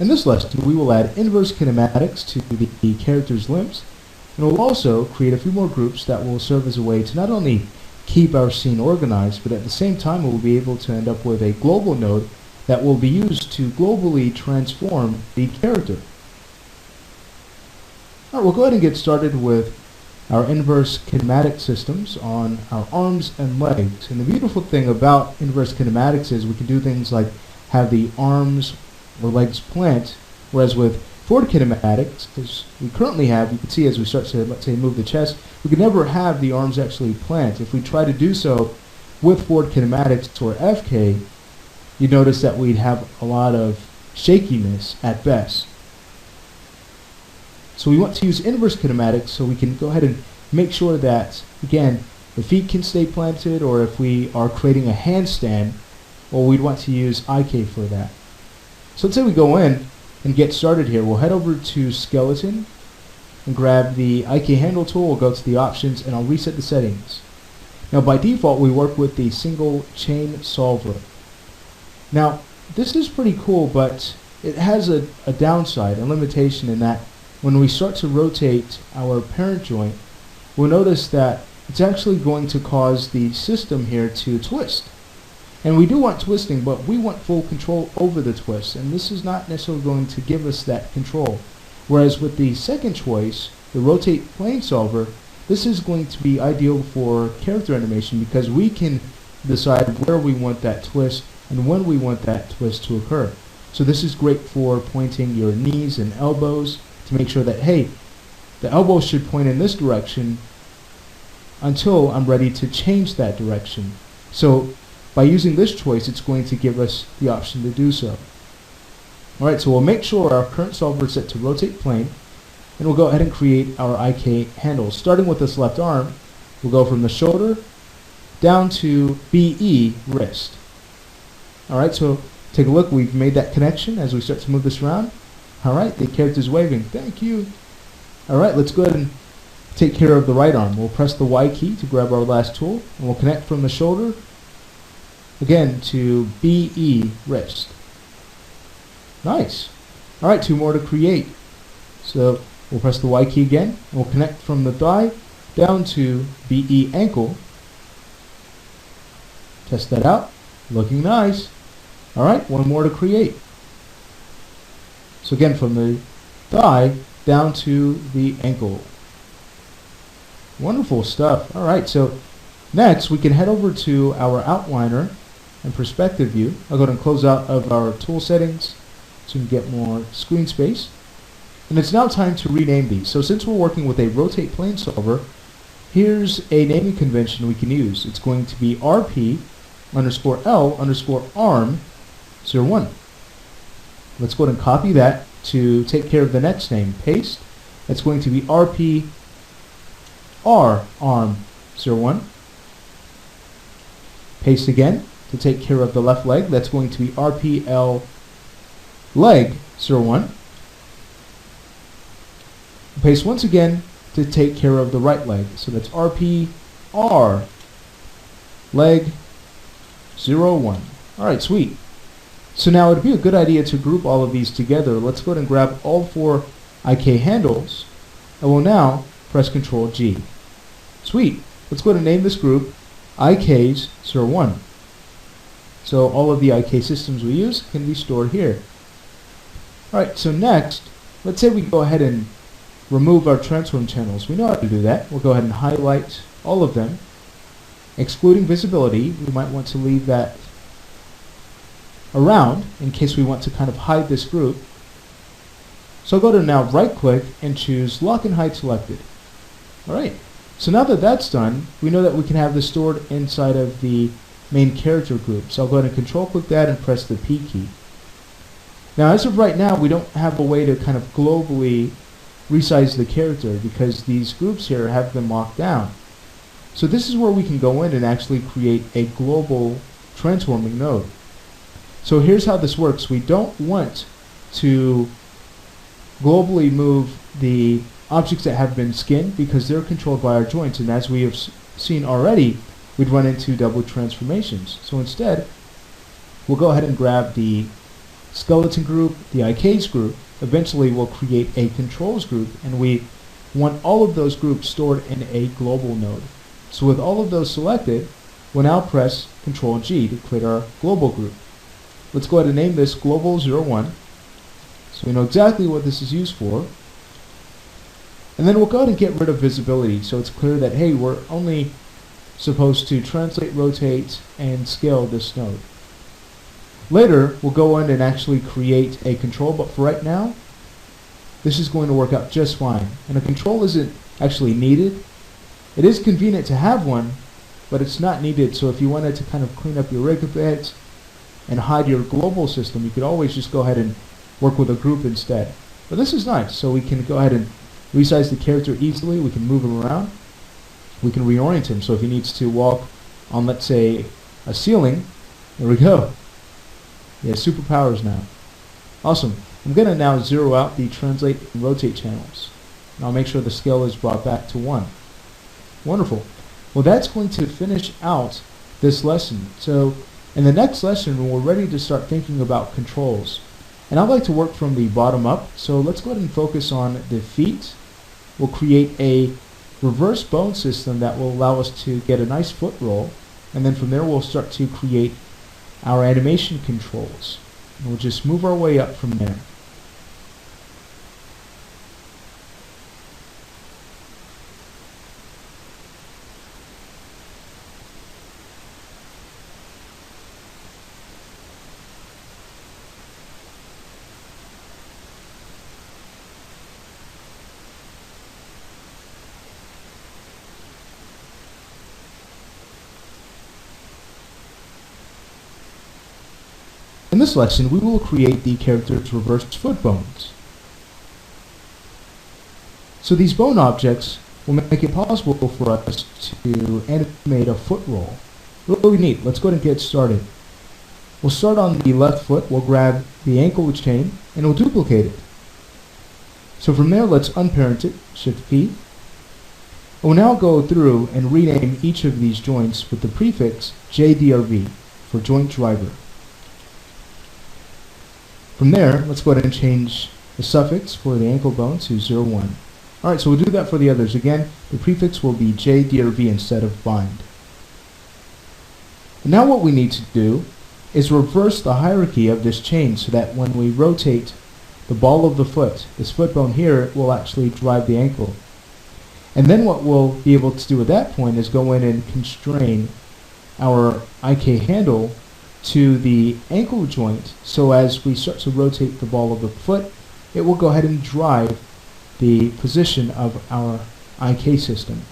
In this lesson, we will add inverse kinematics to the character's limbs, and we'll also create a few more groups that will serve as a way to not only keep our scene organized, but at the same time we'll be able to end up with a global node that will be used to globally transform the character. Alright, we'll go ahead and get started with our inverse kinematic systems on our arms and legs. And the beautiful thing about inverse kinematics is we can do things like have the arms or legs plant, whereas with forward kinematics, as we currently have, you can see as we start to, let's say, move the chest, we can never have the arms actually plant. If we try to do so with forward kinematics or FK, you notice that we'd have a lot of shakiness at best. So we want to use inverse kinematics so we can go ahead and make sure that, again, the feet can stay planted, or if we are creating a handstand, well, we'd want to use IK for that. So let's say we go in and get started here. We'll head over to Skeleton and grab the IK handle tool. We'll go to the options and I'll reset the settings. Now by default we work with the single chain solver. Now this is pretty cool, but it has a downside, a limitation, in that when we start to rotate our parent joint, we'll notice that it's actually going to cause the system here to twist. And we do want twisting, but we want full control over the twist, and this is not necessarily going to give us that control. Whereas with the second choice, the rotate plane solver, this is going to be ideal for character animation because we can decide where we want that twist and when we want that twist to occur. So this is great for pointing your knees and elbows to make sure that, hey, the elbow should point in this direction until I'm ready to change that direction. So by using this choice, it's going to give us the option to do so. Alright, so we'll make sure our current solver is set to rotate plane, and we'll go ahead and create our IK handles. Starting with this left arm, we'll go from the shoulder down to BE wrist. Alright, so take a look, we've made that connection as we start to move this around. Alright, the character's waving. Thank you. Alright, let's go ahead and take care of the right arm. We'll press the Y key to grab our last tool, and we'll connect from the shoulder again to BE wrist. Nice. Alright, two more to create. So we'll press the Y key again, and we'll connect from the thigh down to BE ankle. Test that out. Looking nice. Alright, one more to create. So again, from the thigh down to the ankle. Wonderful stuff. Alright, so next we can head over to our outliner and perspective view. I'll go ahead and close out of our tool settings so we can get more screen space. And it's now time to rename these. So since we're working with a rotate plane solver, here's a naming convention we can use. It's going to be RP_L_arm01. Let's go ahead and copy that to take care of the next name. Paste. That's going to be RPR_arm01. Paste again to take care of the left leg. That's going to be RPL_leg01. Paste once again to take care of the right leg. So that's RPR_leg01. Alright, sweet. So now it would be a good idea to group all of these together. Let's go ahead and grab all four IK handles, and we'll now press Ctrl G. Sweet. Let's go ahead and name this group IKs01. So all of the IK systems we use can be stored here. Alright, so next, let's say we go ahead and remove our transform channels. We know how to do that. We'll go ahead and highlight all of them. Excluding visibility, we might want to leave that around in case we want to kind of hide this group. So I'll go to now right click and choose lock and hide selected. Alright, so now that that's done, we know that we can have this stored inside of the main character group. So I'll go ahead and control click that and press the P key. Now as of right now, we don't have a way to kind of globally resize the character because these groups here have been locked down. So this is where we can go in and actually create a global transforming node. So here's how this works. We don't want to globally move the objects that have been skinned because they're controlled by our joints, and as we have seen already, we'd run into double transformations. So instead, we'll go ahead and grab the skeleton group, the IKs group, eventually we'll create a controls group, and we want all of those groups stored in a global node. So with all of those selected, we'll now press Ctrl G to create our global group. Let's go ahead and name this global 01, so we know exactly what this is used for. And then we'll go ahead and get rid of visibility, so it's clear that, hey, we're only supposed to translate, rotate, and scale this node. Later, we'll go in and actually create a control, but for right now, this is going to work out just fine. And a control isn't actually needed. It is convenient to have one, but it's not needed. So if you wanted to kind of clean up your rig a bit and hide your global system, you could always just go ahead and work with a group instead. But this is nice, so we can go ahead and resize the character easily. We can move him around. We can reorient him. So if he needs to walk on, let's say, a ceiling, there we go. He has superpowers now. Awesome. I'm going to now zero out the translate and rotate channels. And I'll make sure the scale is brought back to 1. Wonderful. Well, that's going to finish out this lesson. So in the next lesson, we're ready to start thinking about controls. And I'd like to work from the bottom up. So let's go ahead and focus on the feet. We'll create a reverse bone system that will allow us to get a nice foot roll. And then from there, we'll start to create our animation controls. And we'll just move our way up from there. In this lesson, we will create the character's reverse foot bones. So these bone objects will make it possible for us to animate a foot roll. Really neat. Let's go ahead and get started. We'll start on the left foot. We'll grab the ankle chain and we'll duplicate it. So from there, let's unparent it, Shift P. We'll now go through and rename each of these joints with the prefix JDRV for joint driver. From there, let's go ahead and change the suffix for the ankle bone to 01. Alright, so we'll do that for the others. Again, the prefix will be JDRV instead of bind. And now what we need to do is reverse the hierarchy of this chain so that when we rotate the ball of the foot, this foot bone here will actually drive the ankle. And then what we'll be able to do at that point is go in and constrain our IK handle to the ankle joint, so as we start to rotate the ball of the foot, it will go ahead and drive the position of our IK system.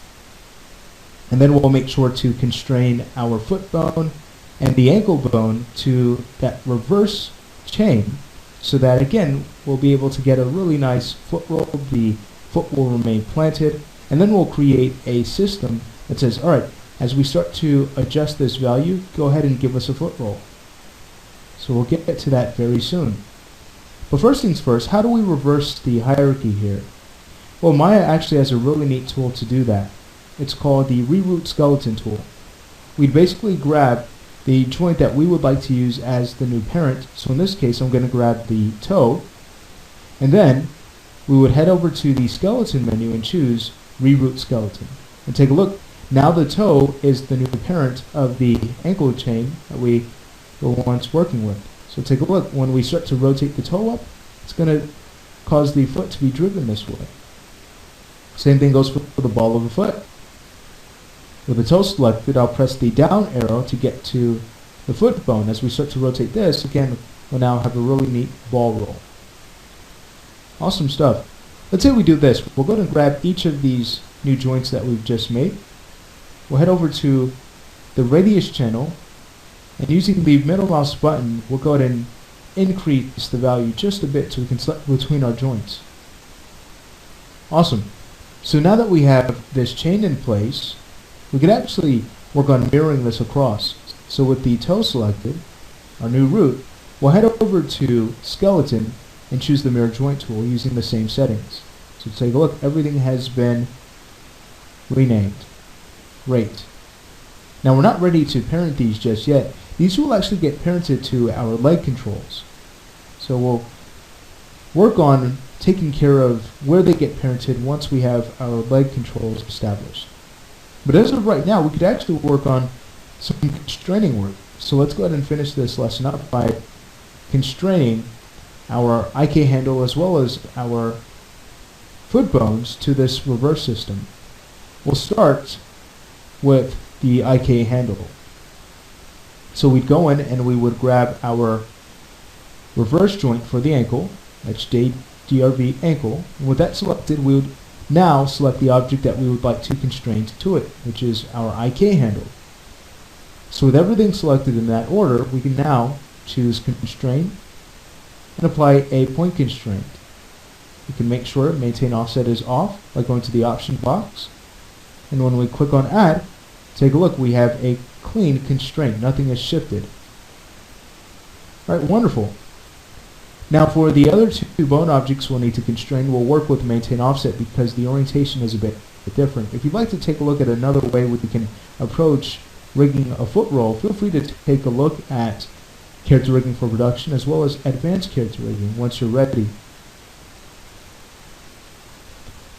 And then we'll make sure to constrain our foot bone and the ankle bone to that reverse chain, so that again we'll be able to get a really nice foot roll. The foot will remain planted, and then we'll create a system that says, alright, as we start to adjust this value, go ahead and give us a foot roll. So we'll get to that very soon. But first things first, how do we reverse the hierarchy here? Well, Maya actually has a really neat tool to do that. It's called the reroute skeleton tool. We'd basically grab the joint that we would like to use as the new parent. So in this case, I'm going to grab the toe, and then we would head over to the skeleton menu and choose reroute skeleton. And take a look. Now the toe is the new parent of the ankle chain that we were once working with. So take a look. When we start to rotate the toe up, it's going to cause the foot to be driven this way. Same thing goes for the ball of the foot. With the toe selected, I'll press the down arrow to get to the foot bone. As we start to rotate this, again, we'll now have a really neat ball roll. Awesome stuff. Let's say we do this. We'll go and grab each of these new joints that we've just made. We'll head over to the radius channel, and using the middle mouse button, we'll go ahead and increase the value just a bit so we can select between our joints. Awesome. So now that we have this chain in place, we can actually work on mirroring this across. So with the toe selected, our new root, we'll head over to skeleton and choose the mirror joint tool using the same settings. So take a look, everything has been renamed. Great. Now we're not ready to parent these just yet. These will actually get parented to our leg controls. So we'll work on taking care of where they get parented once we have our leg controls established. But as of right now, we could actually work on some constraining work. So let's go ahead and finish this lesson up by constraining our IK handle as well as our foot bones to this reverse system. We'll start with the IK handle. So we'd go in and we would grab our reverse joint for the ankle, that's DRV ankle, and with that selected, we would now select the object that we would like to constrain to it, which is our IK handle. So with everything selected in that order, we can now choose constrain and apply a point constraint. We can make sure maintain offset is off by going to the option box, and when we click on add, take a look, we have a clean constraint, nothing is shifted. Alright, wonderful. Now for the other two bone objects we'll need to constrain, we'll work with maintain offset because the orientation is a bit different. If you'd like to take a look at another way we can approach rigging a foot roll, feel free to take a look at character rigging for production as well as advanced character rigging once you're ready.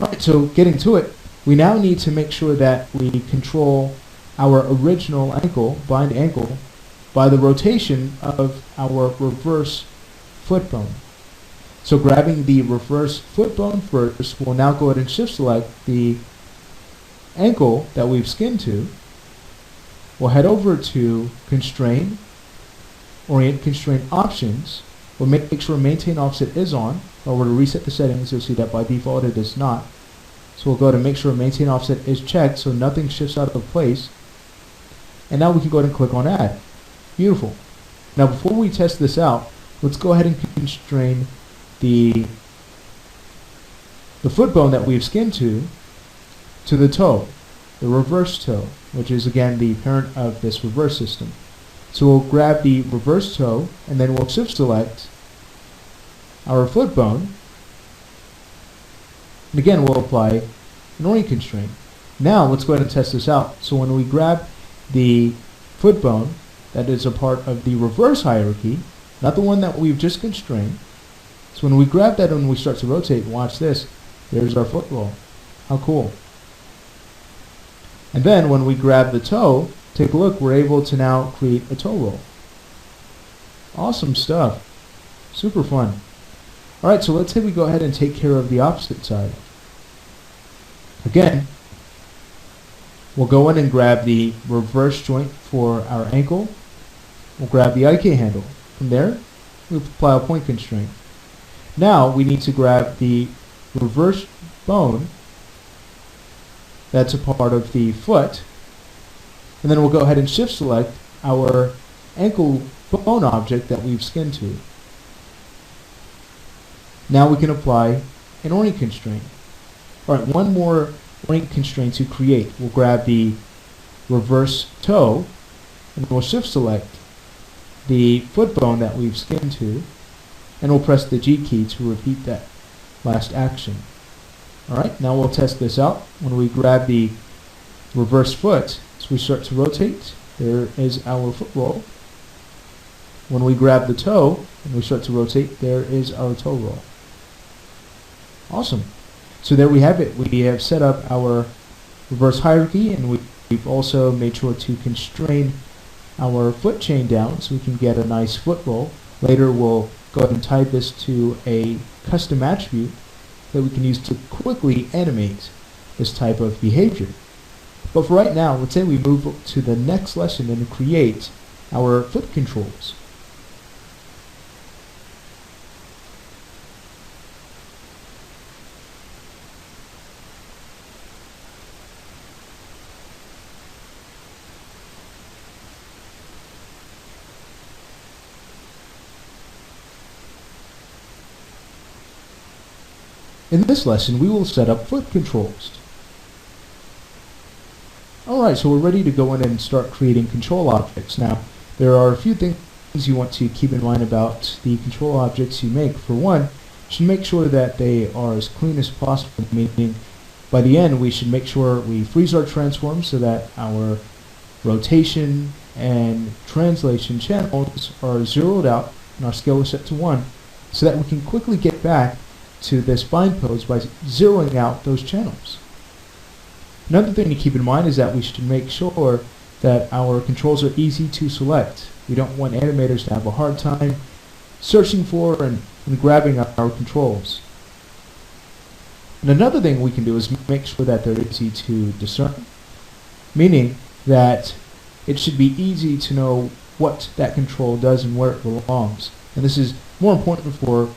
Alright, so getting to it, we now need to make sure that we control our original ankle, blind ankle, by the rotation of our reverse foot bone. So grabbing the reverse foot bone first, we'll now go ahead and shift select the ankle that we've skinned to. We'll head over to constrain, orient constraint options. We'll make sure maintain offset is on. If I were to reset the settings, you'll see that by default it is not. So we'll go ahead and make sure maintain offset is checked so nothing shifts out of place. And now we can go ahead and click on add. Beautiful. Now before we test this out, let's go ahead and constrain the foot bone that we've skinned to the toe, the reverse toe, which is again the parent of this reverse system. So we'll grab the reverse toe and then we'll shift select our foot bone, and again we'll apply an orient constraint. Now let's go ahead and test this out. So when we grab the foot bone that is a part of the reverse hierarchy, not the one that we've just constrained. So when we grab that and we start to rotate, watch this, there's our foot roll. How cool. And then when we grab the toe, take a look, we're able to now create a toe roll. Awesome stuff. Super fun. Alright, so let's say we go ahead and take care of the opposite side. Again, we'll go in and grab the reverse joint for our ankle. We'll grab the IK handle. From there, we apply a point constraint. Now we need to grab the reverse bone that's a part of the foot, and then we'll go ahead and shift select our ankle bone object that we've skinned to. Now we can apply an orient constraint. Alright, one more orient constraint to create. We'll grab the reverse toe, and we'll shift select the foot bone that we've skinned to, and we'll press the G key to repeat that last action. Alright, now we'll test this out. When we grab the reverse foot, as we start to rotate, there is our foot roll. When we grab the toe and we start to rotate, there is our toe roll. Awesome. So there we have it. We have set up our reverse hierarchy, and we've also made sure to constrain our foot chain down so we can get a nice foot roll. Later we'll go ahead and tie this to a custom attribute that we can use to quickly animate this type of behavior. But for right now, let's say we move to the next lesson and create our foot controls. In this lesson, we will set up foot controls. Alright, so we're ready to go in and start creating control objects. Now, there are a few things you want to keep in mind about the control objects you make. For one, you should make sure that they are as clean as possible, meaning by the end we should make sure we freeze our transform so that our rotation and translation channels are zeroed out and our scale is set to 1. so that we can quickly get back to this bind pose by zeroing out those channels. Another thing to keep in mind is that we should make sure that our controls are easy to select. We don't want animators to have a hard time searching for and grabbing our controls. And another thing we can do is make sure that they're easy to discern, meaning that it should be easy to know what that control does and where it belongs. And this is more important for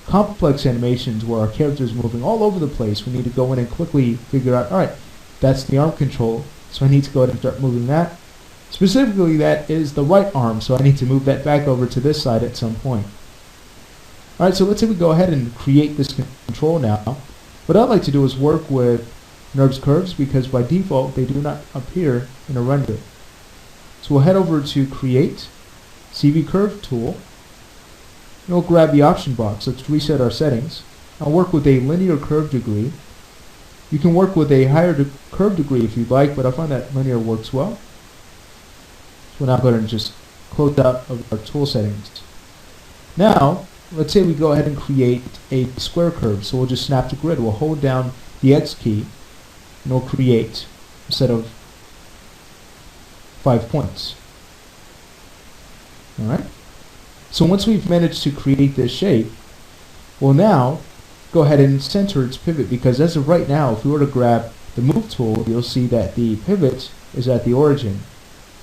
complex animations where our character is moving all over the place. We need to go in and quickly figure out, alright, that's the arm control, so I need to go ahead and start moving that. Specifically, that is the right arm, so I need to move that back over to this side at some point. Alright, so let's say we go ahead and create this control now. What I'd like to do is work with NURBS curves because by default they do not appear in a render. So we'll head over to Create, CV Curve Tool, and we'll grab the option box. Let's reset our settings. I'll work with a linear curve degree. You can work with a higher curve degree if you'd like, but I find that linear works well. So we'll now go ahead and just close out of our tool settings. Now, let's say we go ahead and create a square curve. So we'll just snap to grid. We'll hold down the X key, and we'll create a set of 5 points. Alright? So once we've managed to create this shape, we'll now go ahead and center its pivot, because as of right now, if we were to grab the move tool, you'll see that the pivot is at the origin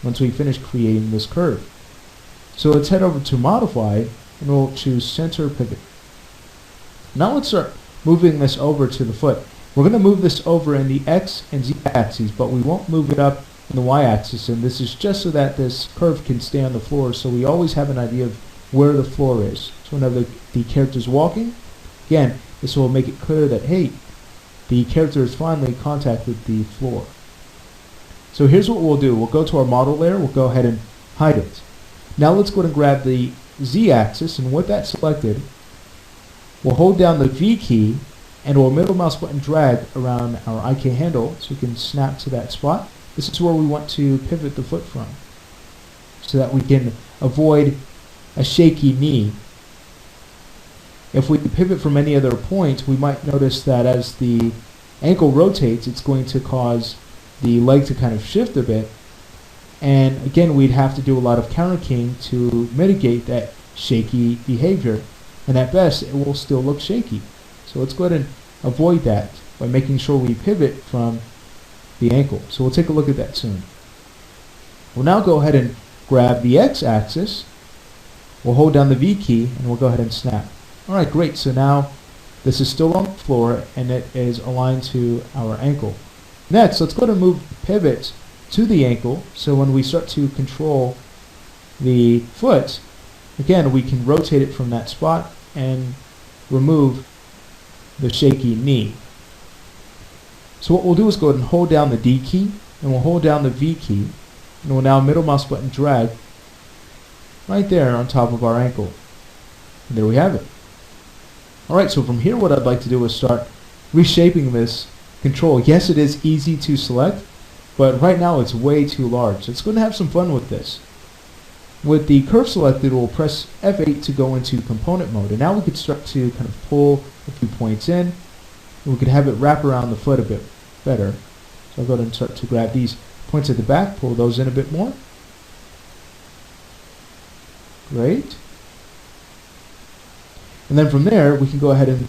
once we finish creating this curve. So let's head over to Modify, and we'll choose Center Pivot. Now let's start moving this over to the foot. We're going to move this over in the X and Z axes, but we won't move it up in the Y axis, and this is just so that this curve can stay on the floor, so we always have an idea of where the floor is. So whenever the character is walking, again, this will make it clear that, hey, the character is finally in contact with the floor. So here's what we'll do. We'll go to our model layer, we'll go ahead and hide it. Now let's go ahead and grab the Z axis, and with that selected, we'll hold down the V key and we'll middle mouse button drag around our IK handle so we can snap to that spot. This is where we want to pivot the foot from, so that we can avoid a shaky knee. If we pivot from any other point, we might notice that as the ankle rotates, it's going to cause the leg to kind of shift a bit. And again, we'd have to do a lot of counter keying to mitigate that shaky behavior. And at best, it will still look shaky. So let's go ahead and avoid that by making sure we pivot from the ankle. So we'll take a look at that soon. We'll now go ahead and grab the X axis. We'll hold down the V key and we'll go ahead and snap. Alright, great. So now this is still on the floor and it is aligned to our ankle. Next, let's go ahead and move the pivot to the ankle, so when we start to control the foot, again, we can rotate it from that spot and remove the shaky knee. So what we'll do is go ahead and hold down the D key, and we'll hold down the V key, and we'll now middle mouse button drag right there on top of our ankle. And there we have it. Alright, so from here what I'd like to do is start reshaping this control. Yes, it is easy to select, but right now it's way too large. Let's go and have some fun with this. With the curve selected, we'll press F8 to go into component mode, and now we could start to kind of pull a few points in, and we could have it wrap around the foot a bit better. So I'll go ahead and start to grab these points at the back, pull those in a bit more. Great. And then from there, we can go ahead and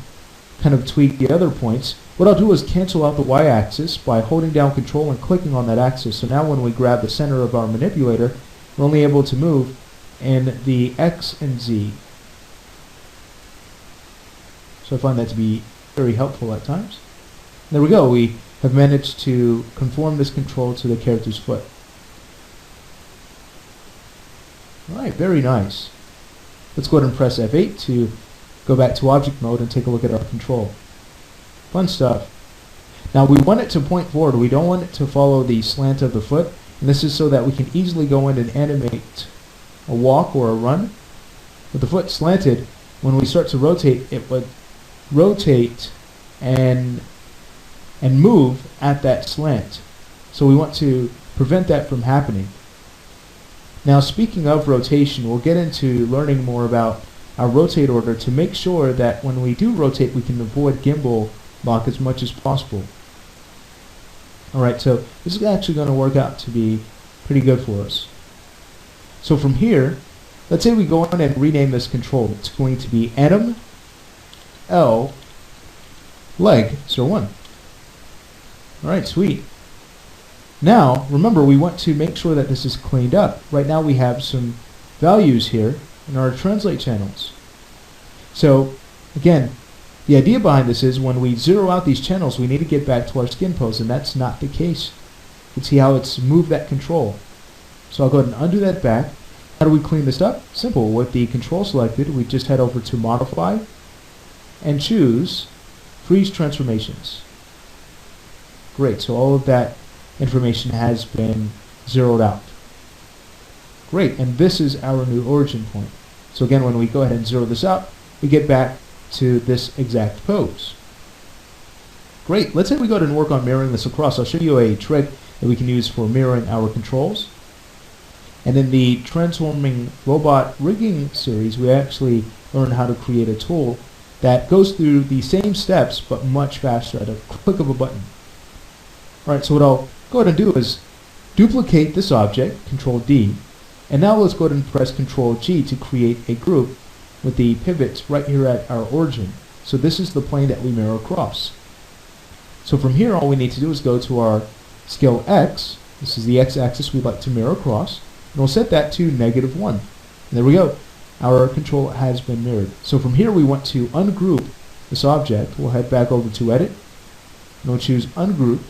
kind of tweak the other points. What I'll do is cancel out the Y-axis by holding down Control and clicking on that axis. So now when we grab the center of our manipulator, we're only able to move in the X and Z. So I find that to be very helpful at times. There we go. We have managed to conform this control to the character's foot. Alright, very nice. Let's go ahead and press F8 to go back to object mode and take a look at our control. Fun stuff. Now we want it to point forward. We don't want it to follow the slant of the foot. And this is so that we can easily go in and animate a walk or a run. With the foot slanted, when we start to rotate, it would rotate and move at that slant. So we want to prevent that from happening. Now speaking of rotation, we'll get into learning more about our rotate order to make sure that when we do rotate, we can avoid gimbal lock as much as possible. Alright, so this is actually going to work out to be pretty good for us. So from here, let's say we go on and rename this control. It's going to be anim L leg 01. Alright, sweet. Now, remember, we want to make sure that this is cleaned up. Right now we have some values here in our translate channels. So, again, the idea behind this is when we zero out these channels, we need to get back to our skin pose, and that's not the case. You can see how it's moved that control. So I'll go ahead and undo that back. How do we clean this up? Simple. With the control selected, we just head over to Modify and choose Freeze Transformations. Great, so all of that information has been zeroed out. Great, and this is our new origin point. So again, when we go ahead and zero this out, we get back to this exact pose. Great, let's say we go ahead and work on mirroring this across. I'll show you a trick that we can use for mirroring our controls. And in the Transforming Robot Rigging series, we actually learned how to create a tool that goes through the same steps but much faster at a click of a button. Alright, so what I'll go ahead and do is duplicate this object, Control D, and now let's go ahead and press Control G to create a group with the pivots right here at our origin. So this is the plane that we mirror across. So from here, all we need to do is go to our scale X. This is the X-axis we'd like to mirror across, and we'll set that to -1. And there we go. Our control has been mirrored. So from here, we want to ungroup this object. We'll head back over to Edit, and we'll choose Ungroup.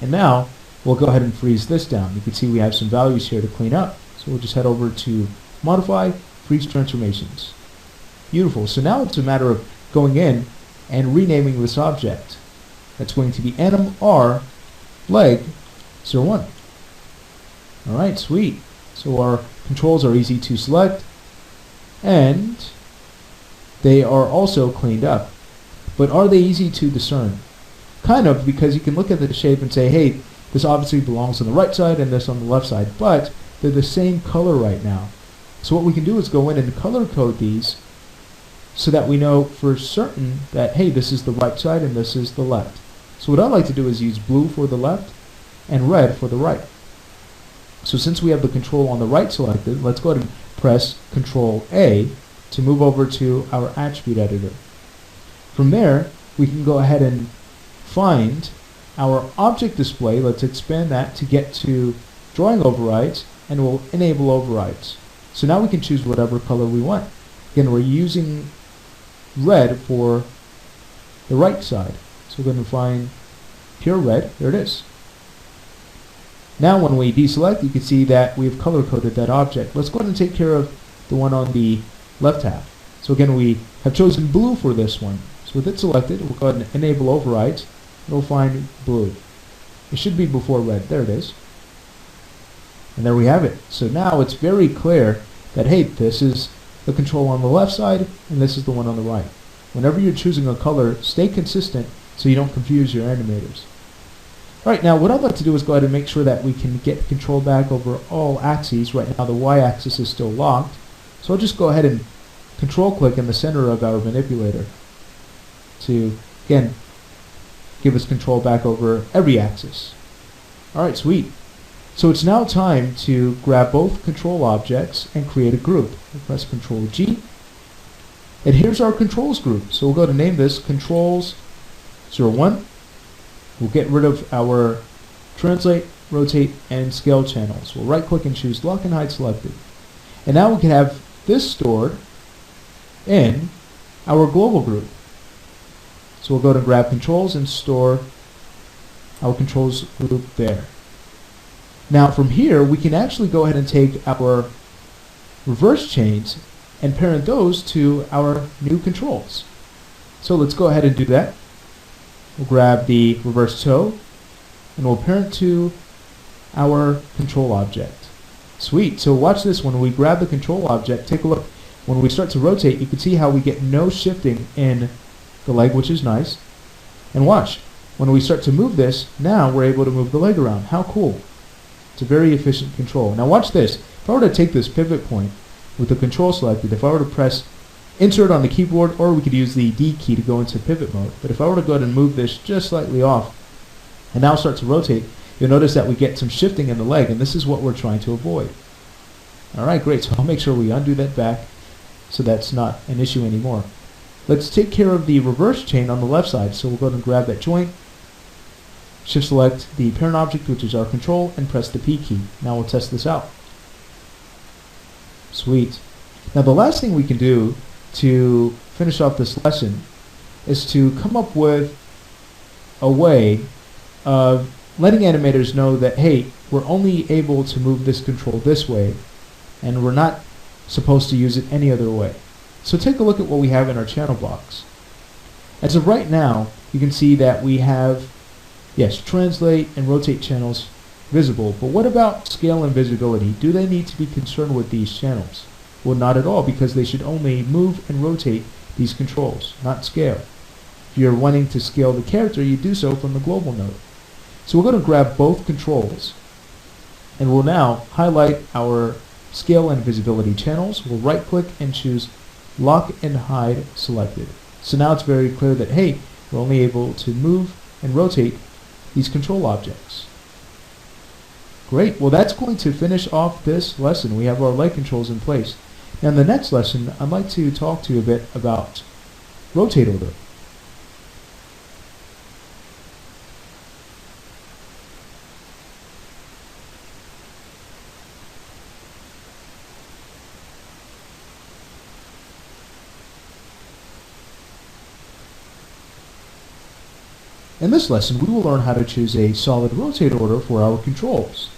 And now, we'll go ahead and freeze this down. You can see we have some values here to clean up. So we'll just head over to Modify, Freeze Transformations. Beautiful. So now it's a matter of going in and renaming this object. That's going to be anim R leg 01. Alright, sweet. So our controls are easy to select, and they are also cleaned up. But are they easy to discern? Kind of, because you can look at the shape and say, hey, this obviously belongs on the right side and this on the left side, but they're the same color right now. So what we can do is go in and color code these so that we know for certain that, hey, this is the right side and this is the left. So what I like to do is use blue for the left and red for the right. So since we have the control on the right selected, let's go ahead and press Control A to move over to our attribute editor. From there, we can go ahead and find our object display. Let's expand that to get to drawing overrides, and we'll enable overrides. So now we can choose whatever color we want. Again, we're using red for the right side. So we're going to find pure red. There it is. Now when we deselect, you can see that we've color coded that object. Let's go ahead and take care of the one on the left half. So again, we have chosen blue for this one. So with it selected, we'll go ahead and enable overrides. And we'll find blue. It should be before red. There it is. And there we have it. So now it's very clear that, hey, this is the control on the left side and this is the one on the right. Whenever you're choosing a color, stay consistent so you don't confuse your animators. Alright, now what I'd like to do is go ahead and make sure that we can get control back over all axes. Right now the y-axis is still locked. So I'll just go ahead and control click in the center of our manipulator to, again, give us control back over every axis. Alright, sweet. So it's now time to grab both control objects and create a group. We'll press Control G. And here's our controls group. So we'll go to name this Controls 01. We'll get rid of our Translate, Rotate, and Scale channels. We'll right click and choose Lock and Hide Selected. And now we can have this stored in our global group. So we'll go to grab controls and store our controls group there. Now from here, we can actually go ahead and take our reverse chains and parent those to our new controls. So let's go ahead and do that. We'll grab the reverse toe and we'll parent to our control object. Sweet. So watch this. When we grab the control object, take a look. When we start to rotate, you can see how we get no shifting in the leg, which is nice. And watch. When we start to move this, now we're able to move the leg around. How cool. It's a very efficient control. Now watch this. If I were to take this pivot point with the control selected, if I were to press insert on the keyboard, or we could use the D key to go into pivot mode. But if I were to go ahead and move this just slightly off and now start to rotate, you'll notice that we get some shifting in the leg, and this is what we're trying to avoid. Alright, great. So I'll make sure we undo that back so that's not an issue anymore. Let's take care of the reverse chain on the left side. So we'll go ahead and grab that joint, shift select the parent object, which is our control, and press the P key. Now we'll test this out. Sweet. Now the last thing we can do to finish off this lesson is to come up with a way of letting animators know that, hey, we're only able to move this control this way, and we're not supposed to use it any other way. So take a look at what we have in our channel box. As of right now, you can see that we have, yes, translate and rotate channels visible, but what about scale and visibility? Do they need to be concerned with these channels? Well, not at all, because they should only move and rotate these controls, not scale. If you're wanting to scale the character, you do so from the global node. So we're going to grab both controls, and we'll now highlight our scale and visibility channels. We'll right click and choose lock and hide selected. So now it's very clear that, hey, we're only able to move and rotate these control objects. Great. Well, that's going to finish off this lesson. We have our leg controls in place. Now in the next lesson, I'd like to talk to you a bit about rotate order. In this lesson, we will learn how to choose a solid rotate order for our controls.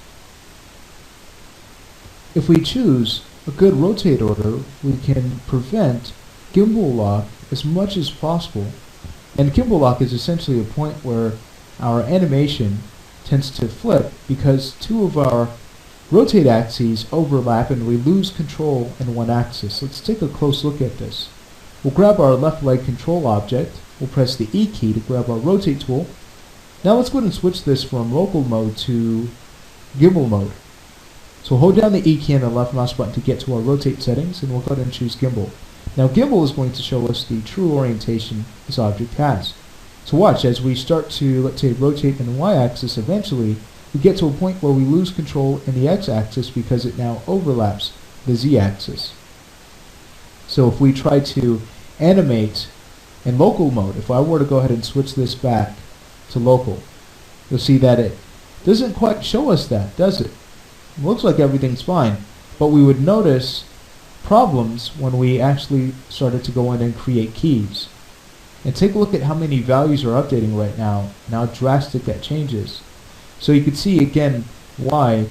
If we choose a good rotate order, we can prevent gimbal lock as much as possible. And gimbal lock is essentially a point where our animation tends to flip because two of our rotate axes overlap and we lose control in one axis. Let's take a close look at this. We'll grab our left leg control object. We'll press the E key to grab our rotate tool. Now let's go ahead and switch this from local mode to gimbal mode. So hold down the E key and the left mouse button to get to our rotate settings, and we'll go ahead and choose gimbal. Now gimbal is going to show us the true orientation this object has. So watch, as we start to, let's say, rotate in the y-axis, eventually we get to a point where we lose control in the x-axis because it now overlaps the z-axis. So if we try to animate in local mode, if I were to go ahead and switch this back to local, you'll see that it doesn't quite show us that, does it? It looks like everything's fine, but we would notice problems when we actually started to go in and create keys. And take a look at how many values are updating right now and how drastic that changes. So you can see again why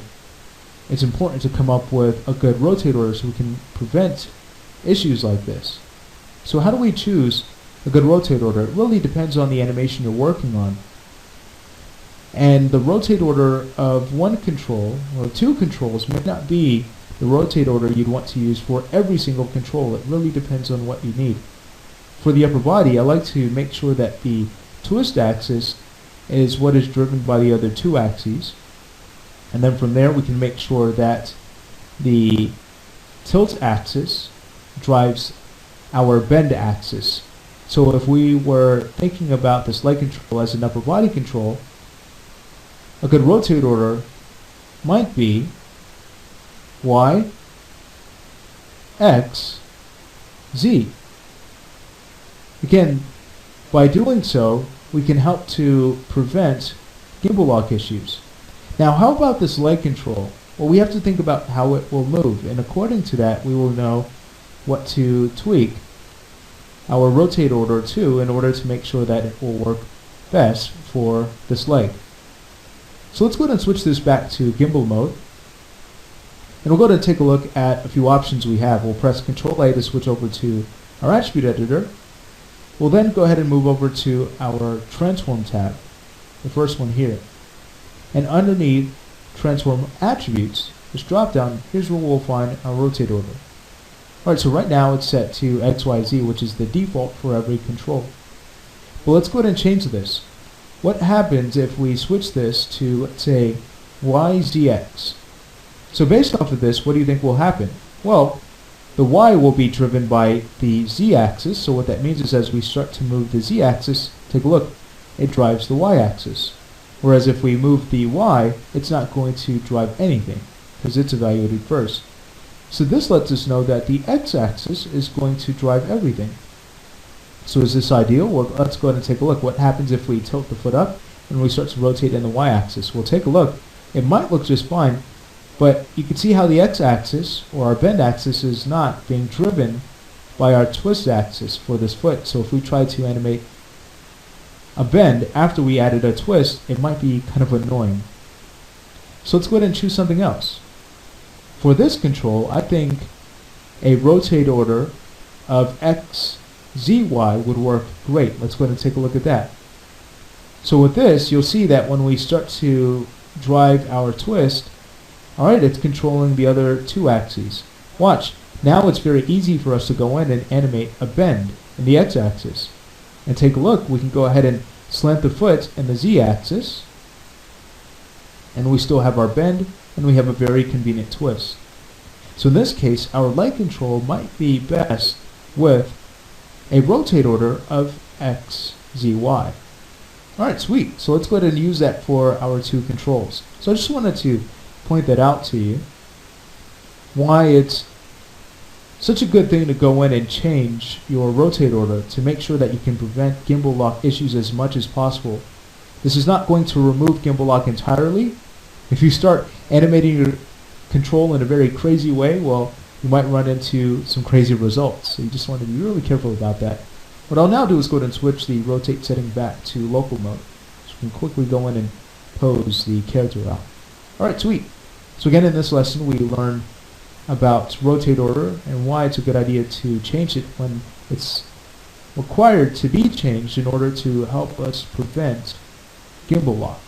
it's important to come up with a good rotate order so we can prevent issues like this. So how do we choose a good rotate order? It really depends on the animation you're working on. And the rotate order of one control or two controls may not be the rotate order you'd want to use for every single control. It really depends on what you need. For the upper body, I like to make sure that the twist axis is what is driven by the other two axes. And then from there we can make sure that the tilt axis drives our bend axis. So if we were thinking about this leg control as an upper body control, a good rotate order might be Y, X, Z. Again, by doing so, we can help to prevent gimbal lock issues. Now, how about this leg control? Well, we have to think about how it will move, and according to that, we will know what to tweak our rotate order to in order to make sure that it will work best for this leg. So let's go ahead and switch this back to gimbal mode. And we'll go ahead and take a look at a few options we have. We'll press Ctrl A to switch over to our attribute editor. We'll then go ahead and move over to our transform tab, the first one here. And underneath transform attributes, this drop down, here's where we'll find our rotate order. Alright, so right now it's set to XYZ, which is the default for every control. Well, let's go ahead and change this. What happens if we switch this to, let's say, YZX? So based off of this, what do you think will happen? Well, The Y will be driven by the Z-axis, so what that means is as we start to move the Z-axis, take a look, it drives the Y-axis. Whereas if we move the Y, it's not going to drive anything, because it's evaluated first. So this lets us know that the X-axis is going to drive everything. So is this ideal? Well, let's go ahead and take a look. What happens if we tilt the foot up and we start to rotate in the Y-axis? Well, take a look. It might look just fine, but you can see how the X-axis, or our bend axis, is not being driven by our twist axis for this foot. So if we try to animate a bend after we added a twist, it might be kind of annoying. So let's go ahead and choose something else. For this control, I think a rotate order of X, Z, Y would work great. Let's go ahead and take a look at that. So with this, you'll see that when we start to drive our twist, alright, it's controlling the other two axes. Watch, now it's very easy for us to go in and animate a bend in the X-axis. And take a look, we can go ahead and slant the foot in the Z-axis, and we still have our bend, and we have a very convenient twist. So in this case, our light control might be best with a rotate order of X, Z, Y. Alright, sweet. So let's go ahead and use that for our two controls. So I just wanted to point that out to you, why it's such a good thing to go in and change your rotate order to make sure that you can prevent gimbal lock issues as much as possible. This is not going to remove gimbal lock entirely. If you start animating your control in a very crazy way, well, you might run into some crazy results. So you just want to be really careful about that. What I'll now do is go ahead and switch the rotate setting back to local mode. So we can quickly go in and pose the character out. Alright, sweet. So again, in this lesson, we learned about rotate order and why it's a good idea to change it when it's required to be changed in order to help us prevent gimbal lock.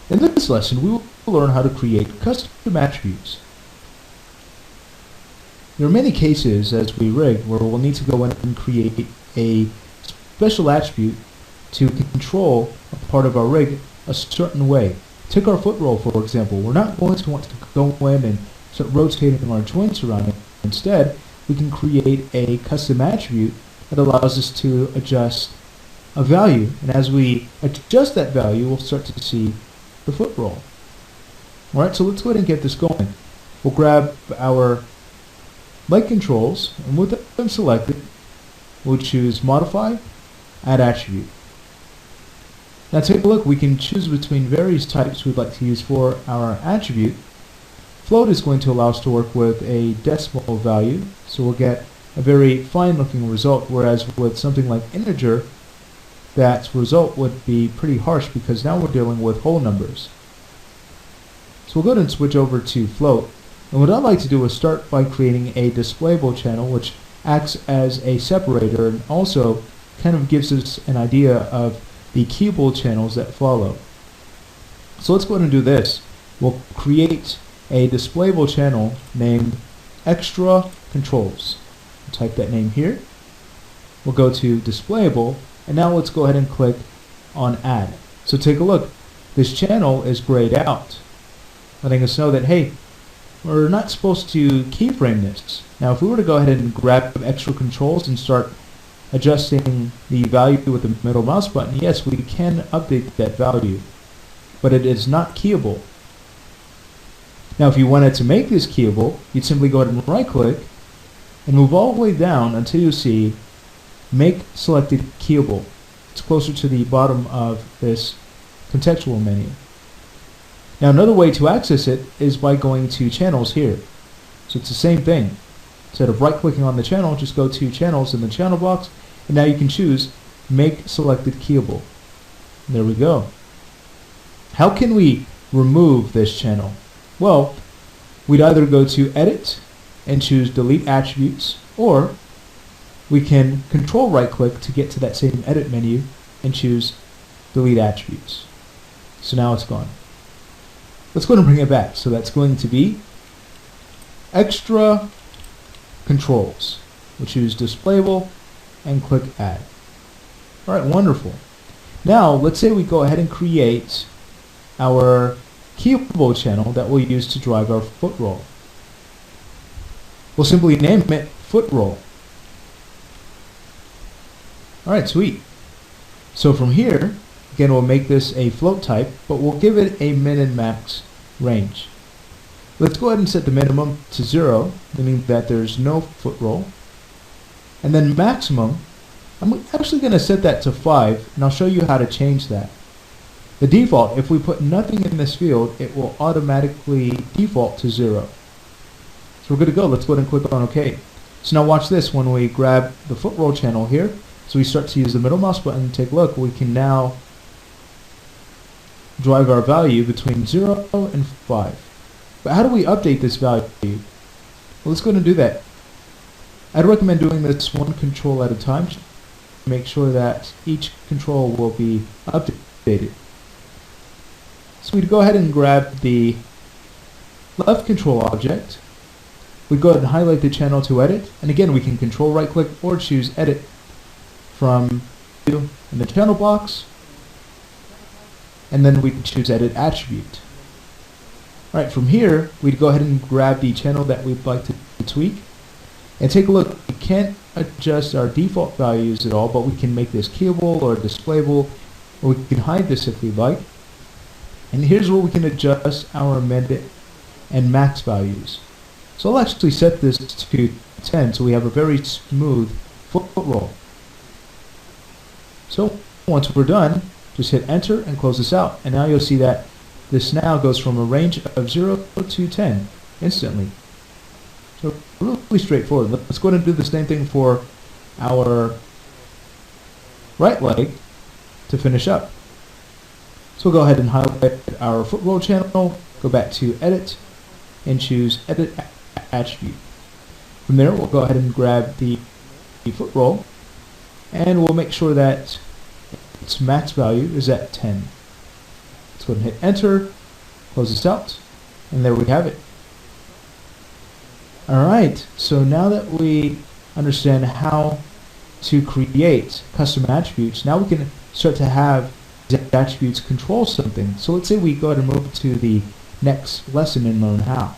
In this lesson, we will learn how to create custom attributes. There are many cases as we rig where we'll need to go in and create a special attribute to control a part of our rig a certain way. Take our foot roll, for example. We're not going to want to go in and start rotating our joints around it. Instead, we can create a custom attribute that allows us to adjust a value. And as we adjust that value, we'll start to see the foot roll. Alright, so let's go ahead and get this going. We'll grab our light controls, and with them selected, we'll choose Modify, Add Attribute. Now take a look, we can choose between various types we'd like to use for our attribute. Float is going to allow us to work with a decimal value, so we'll get a very fine looking result, whereas with something like integer, that result would be pretty harsh because now we're dealing with whole numbers. So we'll go ahead and switch over to float. And what I'd like to do is start by creating a displayable channel which acts as a separator and also kind of gives us an idea of the keyable channels that follow. So let's go ahead and do this. We'll create a displayable channel named extra controls. We'll type that name here. We'll go to displayable, and now let's go ahead and click on add. So take a look. This channel is grayed out, letting us know that, hey, we're not supposed to keyframe this. Now if we were to go ahead and grab extra controls and start adjusting the value with the middle mouse button, yes, we can update that value, but it is not keyable. Now if you wanted to make this keyable, you'd simply go ahead and right click and move all the way down until you see Make Selected Keyable. It's closer to the bottom of this contextual menu. Now another way to access it is by going to channels here. So it's the same thing. Instead of right clicking on the channel, just go to channels in the channel box, and now you can choose Make Selected Keyable. And there we go. How can we remove this channel? Well, we'd either go to Edit and choose Delete Attributes, or we can control right click to get to that same edit menu and choose Delete Attributes. So now it's gone. Let's go ahead and bring it back. So that's going to be extra controls. We'll choose displayable and click add. Alright, wonderful. Now let's say we go ahead and create our keyable channel that we'll use to drive our foot roll. We'll simply name it foot roll. Alright, sweet. So from here, again, we'll make this a float type, but we'll give it a min and max range. Let's go ahead and set the minimum to 0, meaning that there's no foot roll. And then maximum, I'm actually going to set that to 5, and I'll show you how to change that. The default, if we put nothing in this field, it will automatically default to 0. So we're good to go. Let's go ahead and click on OK. So now watch this. When we grab the foot roll channel here, so we start to use the middle mouse button and take a look, we can now drive our value between 0 and 5. But how do we update this value? Well, let's go ahead and do that. I'd recommend doing this one control at a time to make sure that each control will be updated. So we'd go ahead and grab the left control object. We'd go ahead and highlight the channel to edit, and again we can control right click or choose edit from in the channel box, and then we can choose edit attribute. Alright, from here we'd go ahead and grab the channel that we'd like to tweak and take a look. We can't adjust our default values at all, but we can make this keyable or displayable, or we can hide this if we'd like. And here's where we can adjust our min and max values. So I'll actually set this to 10 so we have a very smooth foot roll. So once we're done, just hit enter and close this out, and now you'll see that this now goes from a range of 0 to 10 instantly. So really straightforward. Let's go ahead and do the same thing for our right leg to finish up. So we'll go ahead and highlight our foot roll channel, go back to edit, and choose edit attribute. From there we'll go ahead and grab the foot roll, and we'll make sure that its max value is at 10. Let's go ahead and hit enter, close this out, and there we have it. Alright, so now that we understand how to create custom attributes, now we can start to have these attributes control something. So let's say we go ahead and move to the next lesson and learn how.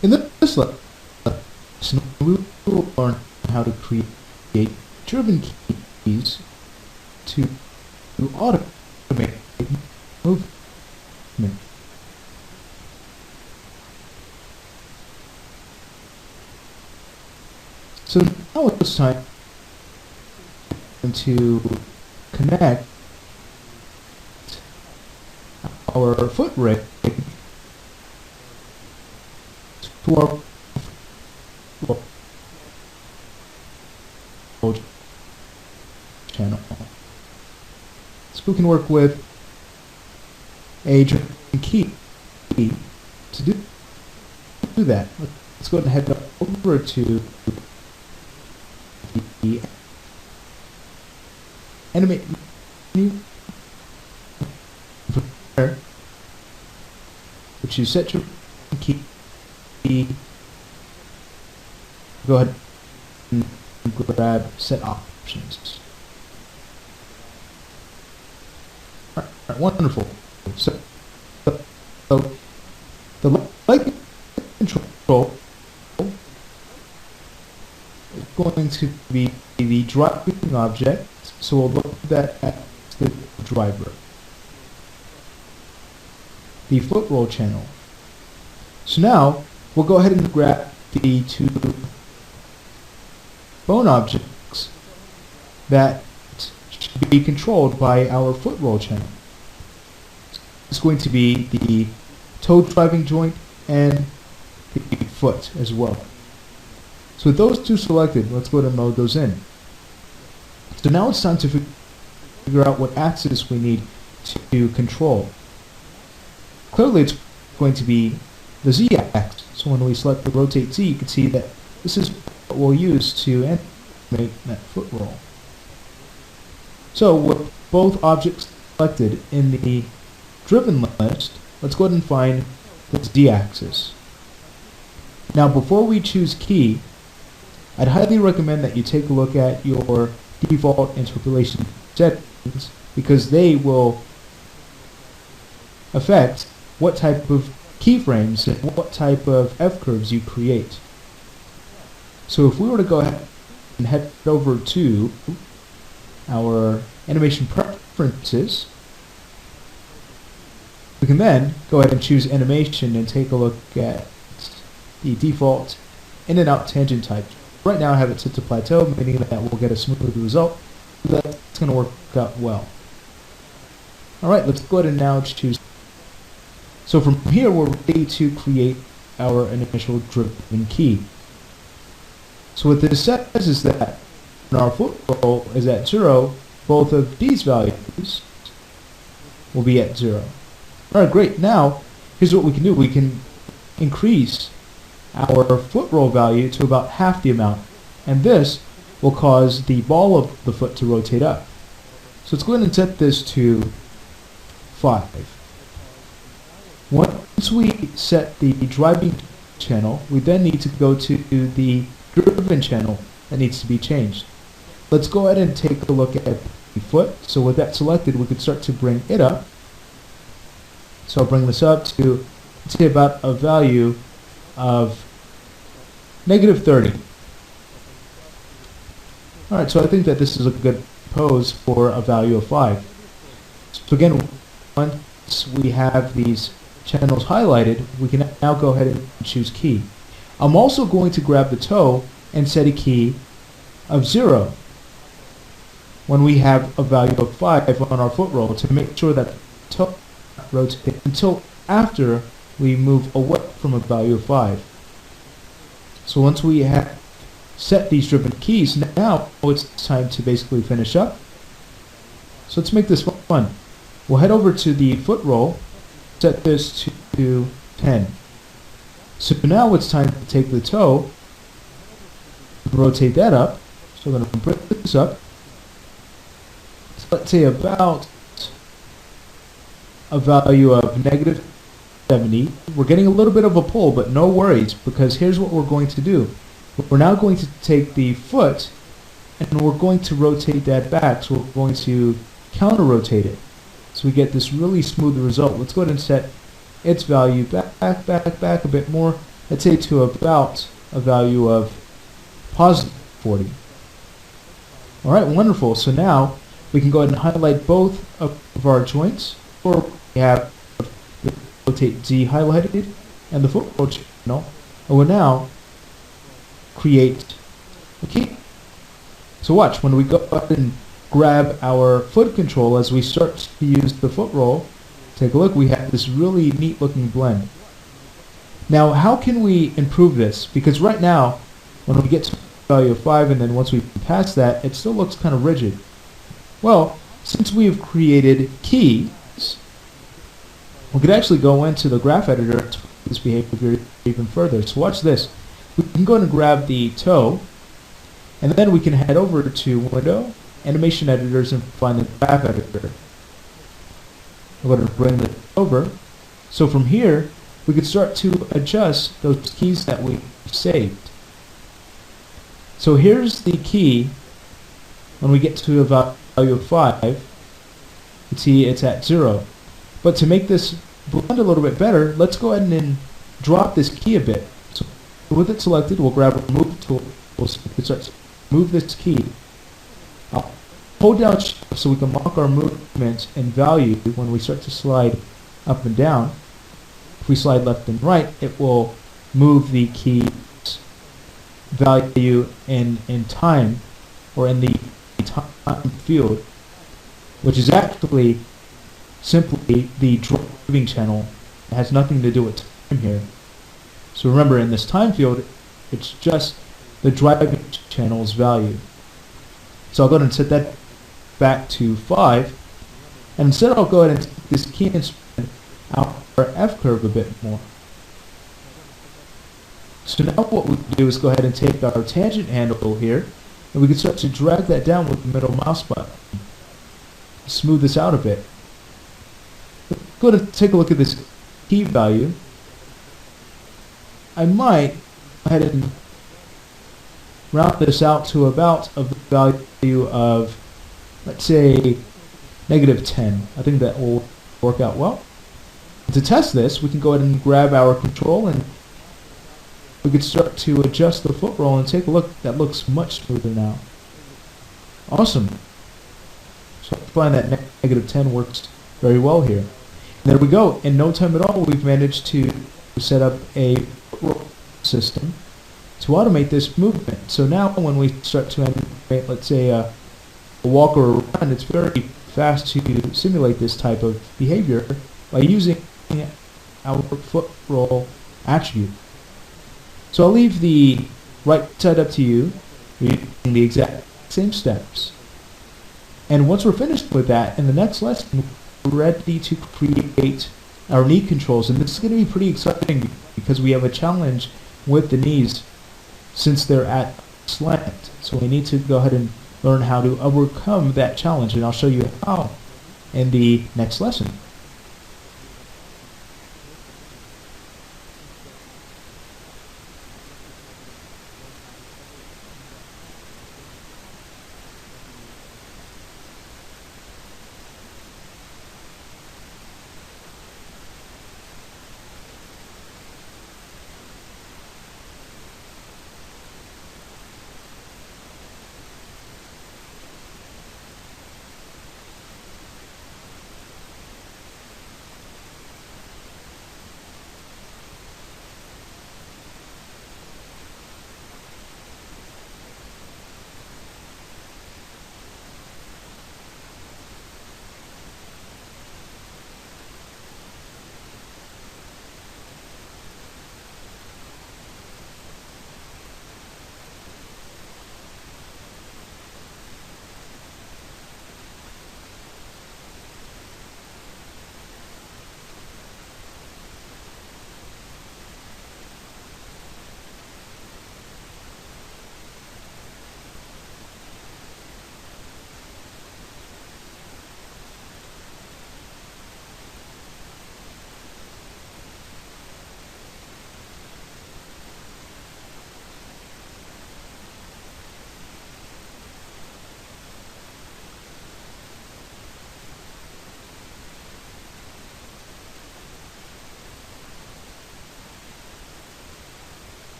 In this lesson, we will learn how to create driven keys to automate movement. So now it's time to connect our foot rig to our channel. So we can work with a driven key to do that. Let's go ahead and head over to the animate menu, which is set your key. Go ahead and grab set options. Alright, wonderful. So the light control is going to be the driving object, so we'll look at that as the driver. the foot roll channel. So now we'll go ahead and grab the two bone objects that should be controlled by our foot roll channel. It's going to be the toe driving joint and the foot as well. So with those two selected, let's go ahead and load those in. So now it's time to figure out what axis we need to control. Clearly it's going to be the z-axis. So when we select the rotate z, you can see that this is what we'll use to animate that foot roll. So with both objects selected in the driven list, let's go ahead and find the z-axis. Now before we choose key, I'd highly recommend that you take a look at your default interpolation settings, because they will affect what type of keyframes and what type of F-curves you create. So if we were to go ahead and head over to our animation preferences, we can then go ahead and choose animation and take a look at the default in and out tangent type. Right now I have it set to plateau, meaning that we'll get a smooth result. That's going to work out well. Alright, let's go ahead and now choose. So from here we're ready to create our initial driven key. So what this says is that when our foot roll is at 0, both of these values will be at 0. Alright, great. Now, here's what we can do. We can increase our foot roll value to about half the amount, and this will cause the ball of the foot to rotate up. So let's go ahead and set this to 5. Once we set the driving channel, we then need to go to the driven channel that needs to be changed. Let's go ahead and take a look at the foot. So with that selected, we could start to bring it up. So I'll bring this up to, let's say, about a value of -30. Alright, so I think that this is a good pose for a value of 5. So again, once we have these channels highlighted, we can now go ahead and choose key. I'm also going to grab the toe and set a key of 0 when we have a value of 5 on our foot roll, to make sure that the toe rotates until after we move away from a value of 5. So once we have set these driven keys, now it's time to basically finish up. So let's make this fun. We'll head over to the foot roll, set this to 10. So now it's time to take the toe, rotate that up. So I'm going to bring this up. So let's say about a value of -70. We're getting a little bit of a pull, but no worries, because here's what we're going to do. We're now going to take the foot and we're going to rotate that back. So we're going to counter rotate it, so we get this really smooth result. Let's go ahead and set its value back a bit more. Let's say to about a value of +40. Alright, wonderful. So now we can go ahead and highlight both of our joints, or we have the rotate Z highlighted and the foot roll channel, and we'll now create a key. So watch, when we go ahead and grab our foot control as we start to use the foot roll, take a look, we have this really neat looking blend. Now how can we improve this? Because right now when we get to a value of 5 and then once we pass that, it still looks kind of rigid. Well, since we've created keys, we could actually go into the graph editor to this behavior even further. So watch this. We can go and grab the toe, and then we can head over to Window, Animation Editors, and find the graph editor. I'm going to bring it over. So from here, we can start to adjust those keys that we saved. So here's the key when we get to a value of 5. You can see it's at 0. But to make this blend a little bit better, let's go ahead and drop this key a bit. So with it selected, we'll grab a move tool. We'll start to move this key. I'll hold down Shift so we can lock our movement and value when we start to slide up and down. if we slide left and right, it will move the key's value in time, or in the time field, which is actually simply the driving channel. It has nothing to do with time here. So remember, in this time field, it's just the driving channel's value. So I'll go ahead and set that back to 5. And instead I'll go ahead and take this key and spread out our F-curve a bit more. So now what we can do is go ahead and take our tangent handle here, and we can start to drag that down with the middle mouse button. Smooth this out a bit. Go ahead and take a look at this key value. I might go ahead and round this out to about a value of, let's say, -10. I think that will work out well. To test this, we can go ahead and grab our control, and we can start to adjust the foot roll and take a look. That looks much smoother now. Awesome. So I find that -10 works very well here. And there we go. In no time at all, we've managed to set up a foot roll system to automate this movement. So now when we start to animate, let's say, a walk or a run, it's very fast to simulate this type of behavior by using our foot roll attribute. So I'll leave the right side up to you, using the exact same steps. And once we're finished with that, in the next lesson, we're ready to create our knee controls. And this is going to be pretty exciting because we have a challenge with the knees since they're at slant. So we need to go ahead and learn how to overcome that challenge, and I'll show you how in the next lesson.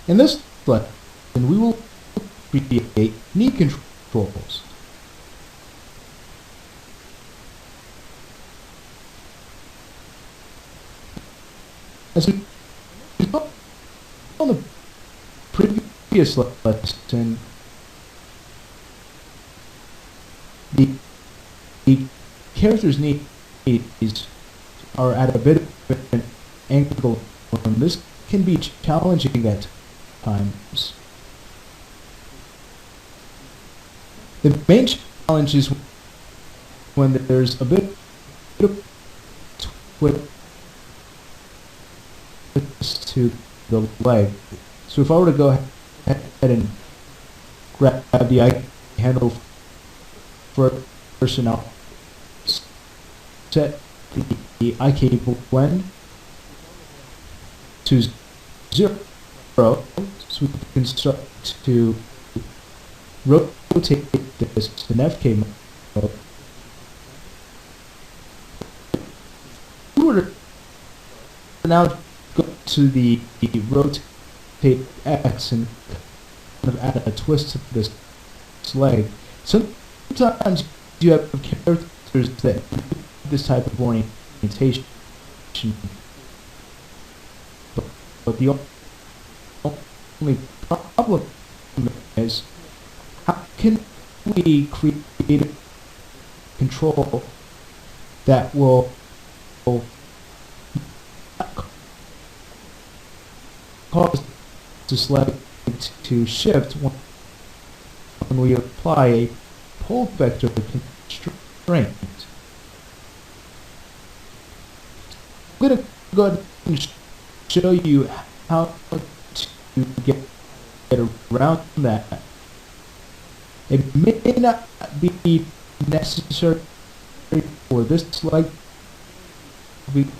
In this lesson, we will create knee controls. As we saw on the previous lesson, the character's knees are at a bit of an angle, and this can be challenging at times. The main challenge is when there's a bit of twist to the leg. So if I were to go ahead and grab the IK handle first, and I'll set the IK blend to 0, so we can start to rotate this in FK mode. We were to now go to the rotate X and kind of add a twist to this leg. Sometimes you have characters that do this type of orientation, but the only problem is, how can we create a control that will cause this leg to shift when we apply a pole vector constraint? I'm going to go ahead and show you how to get around that. It may not be necessary for this leg, because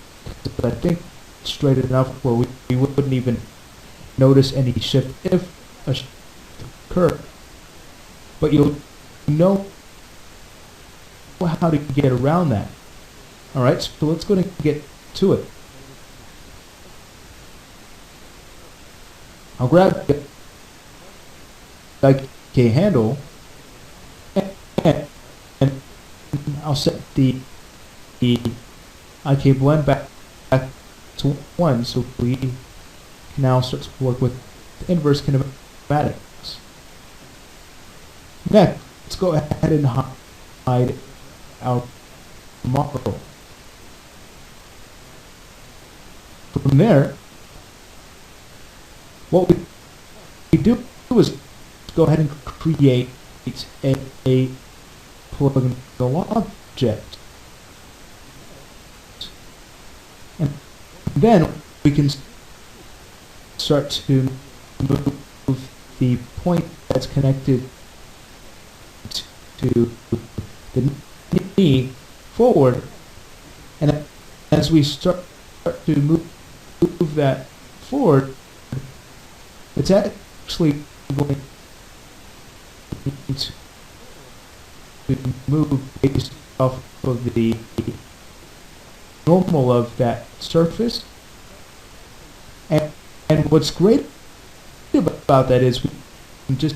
I think straight enough where we wouldn't even notice any shift if a shift occurred. But you'll know how to get around that. Alright, so let's go and get to it. I'll grab the IK handle and I'll set the IK blend back to 1, so we can now start to work with the inverse kinematics. Next, let's go ahead and hide our model. From there, what we do is go ahead and create a polygonal object. And then we can start to move the point that's connected to the knee forward, and as we start to move that forward, it's actually going to move based off of the normal of that surface. And what's great about that is we can just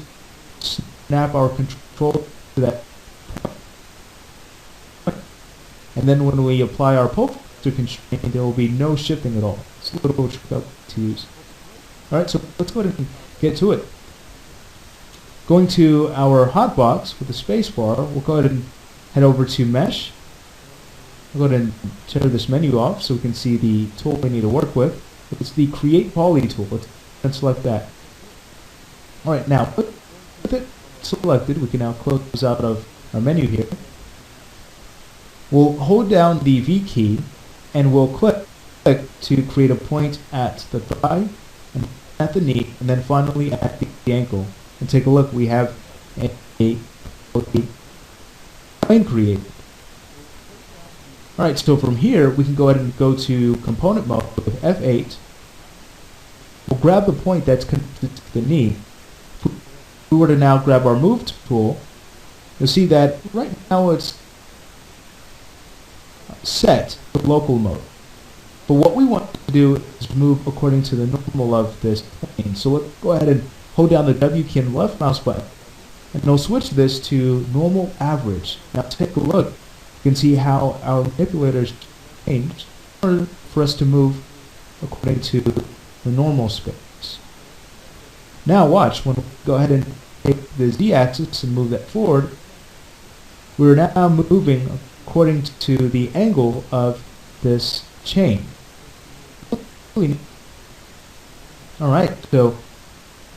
snap our control to that point. And then when we apply our pole vector constraint, there will be no shifting at all. It's a little trick to use. Alright, so let's go ahead and get to it. Going to our hotbox with the spacebar, we'll go ahead and head over to Mesh. We'll go ahead and turn this menu off so we can see the tool we need to work with. It's the Create Poly tool. Let's select that. Alright, now with it selected, we can now close out of our menu here. We'll hold down the V key and we'll click to create a point at the thigh, and at the knee, and then finally at the ankle. And take a look, we have a plane created. Alright, so from here we can go ahead and go to component mode with F8. We'll grab the point that's connected to the knee. If we were to now grab our move tool, you'll see that right now it's set to local mode. But what we want to do is move according to the normal of this plane. So let's go ahead and hold down the W key and left mouse button, and it'll switch this to normal average. Now take a look. You can see how our manipulators changed in order for us to move according to the normal space. Now watch, when we go ahead and take the Z-axis and move that forward, we're now moving according to the angle of this chain. Alright, so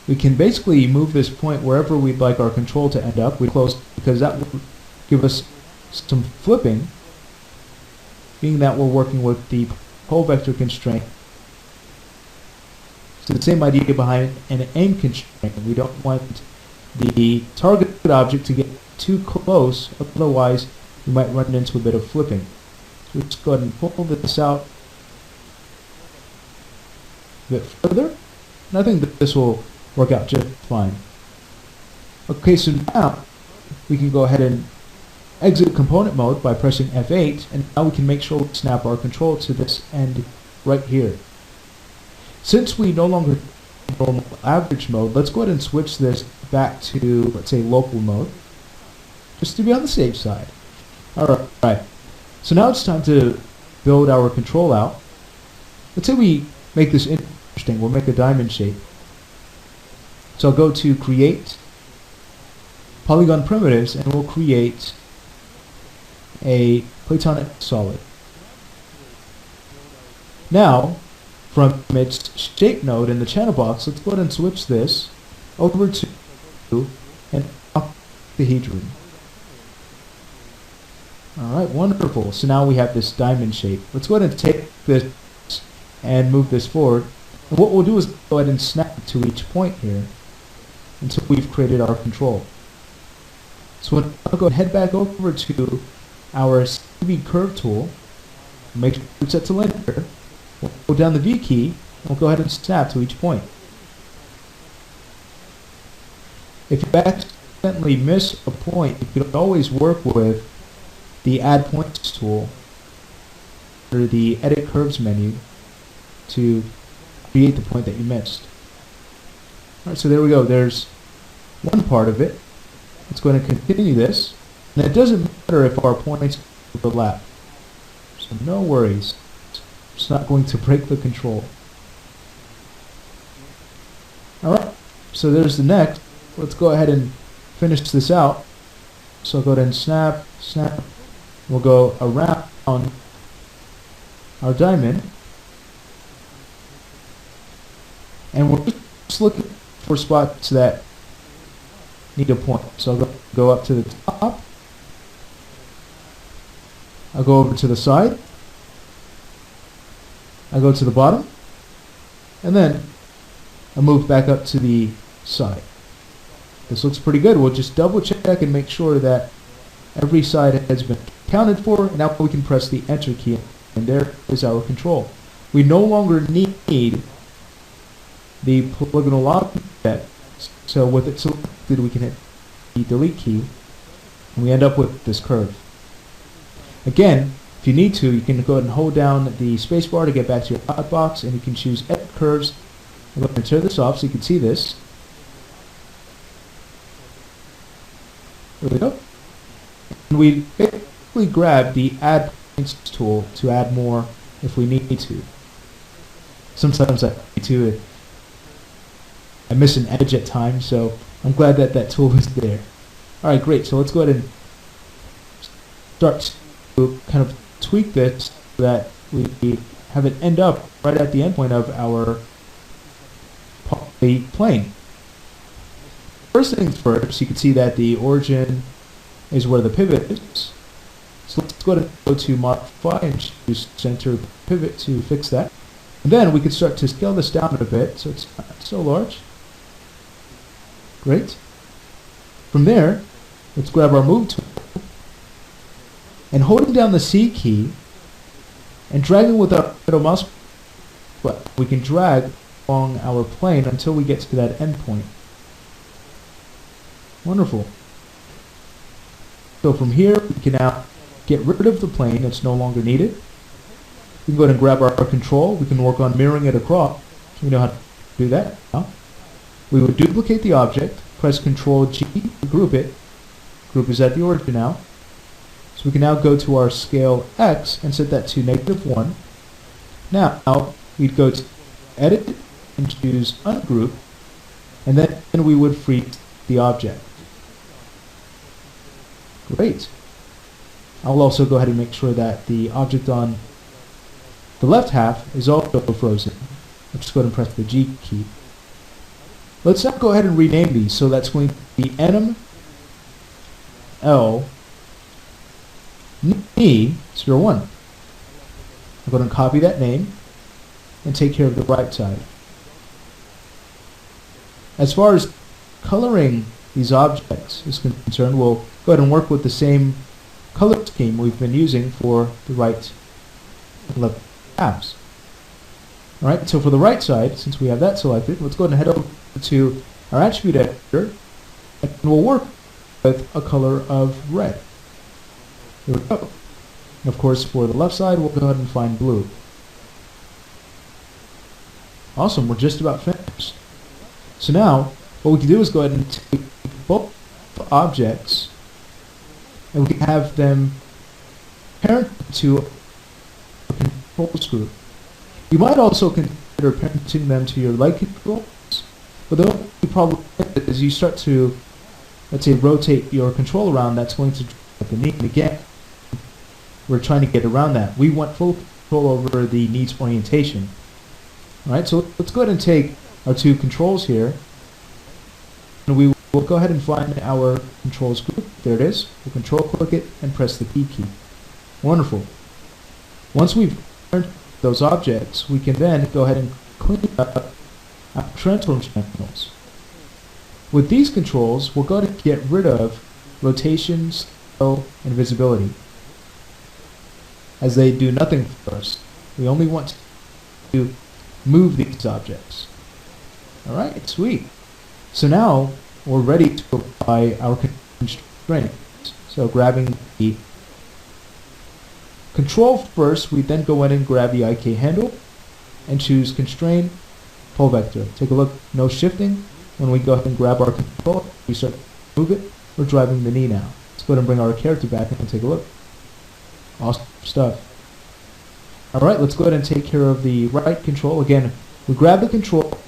we can basically move this point wherever we'd like our control to end up. We close because that will give us some flipping, being that we're working with the pole vector constraint. So the same idea behind an aim constraint. We don't want the target object to get too close, otherwise we might run into a bit of flipping. So let's go ahead and pull this out a bit further, and I think that this will work out just fine. Okay, so now we can go ahead and exit component mode by pressing F8, and now we can make sure we snap our control to this end right here. Since we no longer have normal average mode, let's go ahead and switch this back to, let's say, local mode, just to be on the safe side. Alright, so now it's time to build our control out. Let's say we make this interesting. We'll make a diamond shape. So I'll go to Create, Polygon Primitives, and we'll create a platonic solid. Now, from its shape node in the channel box, let's go ahead and switch this over to an octahedron. Alright, wonderful. So now we have this diamond shape. Let's go ahead and take this and move this forward. And what we'll do is go ahead and snap to each point here until we've created our control. So I'll go ahead and head back over to our CV curve tool, make sure it's set to linear. We'll go down the V key, and we'll go ahead and snap to each point. If you accidentally miss a point, you can always work with the Add Points tool or the Edit Curves menu to create the point that you missed. Alright, so there we go. There's one part of it. Let's go ahead and continue this. And it doesn't matter if our points overlap. So no worries. It's not going to break the control. Alright, so there's the next. Let's go ahead and finish this out. So I'll go ahead and snap, snap. We'll go around our diamond. And we're just looking for spots that need a point. So I'll go up to the top. I'll go over to the side. I'll go to the bottom. And then I'll move back up to the side. This looks pretty good. We'll just double check and make sure that every side has been accounted for. And now we can press the Enter key. And there is our control. We no longer need the polygonal object. So with it selected, we can hit the Delete key. And we end up with this curve. Again, if you need to, you can go ahead and hold down the spacebar to get back to your hotbox, and you can choose Edit Curves. I'm going to turn this off so you can see this. There we go. And we basically grab the Add Points tool to add more if we need to. Sometimes I need to. I miss an edge at times, so I'm glad that that tool is there. Alright, great. So let's go ahead and start to kind of tweak this so that we have it end up right at the endpoint of our plane. First things first, you can see that the origin is where the pivot is. So let's go ahead and go to Modify and choose Center Pivot to fix that. And then we can start to scale this down a bit so it's not so large. Great. From there, let's grab our Move tool and holding down the C key and dragging with our middle mouse button, we can drag along our plane until we get to that endpoint. Wonderful. So from here, we can now get rid of the plane that's no longer needed. We can go ahead and grab our control. We can work on mirroring it across. So we know how to do that now. We would duplicate the object, press Ctrl G to group it. Group is at the origin now. So we can now go to our scale X and set that to -1. Now we'd go to Edit and choose Ungroup, and then we would freeze the object. Great. I'll also go ahead and make sure that the object on the left half is also frozen. Let's just go ahead and press the G key. Let's now go ahead and rename these. So that's going to be enum L E 01. I'll go ahead and copy that name and take care of the right side. As far as coloring these objects is concerned, we'll go ahead and work with the same color scheme we've been using for the right and left tabs. Alright, so for the right side, since we have that selected, let's go ahead and head over to our attribute editor, and we'll work with a color of red. Here we go. And of course, for the left side, we'll go ahead and find blue. Awesome, we're just about finished. So now, what we can do is go ahead and take both objects, and we can have them parent to a controls group. You might also consider parenting them to your leg controls, but the only problem is you start to, let's say, rotate your control around, that's going to drive the knee. And again, we're trying to get around that. We want full control over the knee's orientation. Alright, so let's go ahead and take our two controls here, and we will go ahead and find our controls group. There it is. We'll control click it and press the P key. Wonderful. Once we've turned those objects, we can then go ahead and clean up our transform channels. With these controls, we'll go ahead and get rid of rotation, scale, and visibility, as they do nothing for us. We only want to move these objects. Alright, sweet. So now we're ready to apply our constraints. So grabbing the control first, we then go in and grab the IK handle and choose constrain pull vector. Take a look, no shifting. When we go ahead and grab our control, we start to move it, we're driving the knee now. Let's go ahead and bring our character back and take a look. Awesome stuff. Alright, let's go ahead and take care of the right control. Again, we grab the control,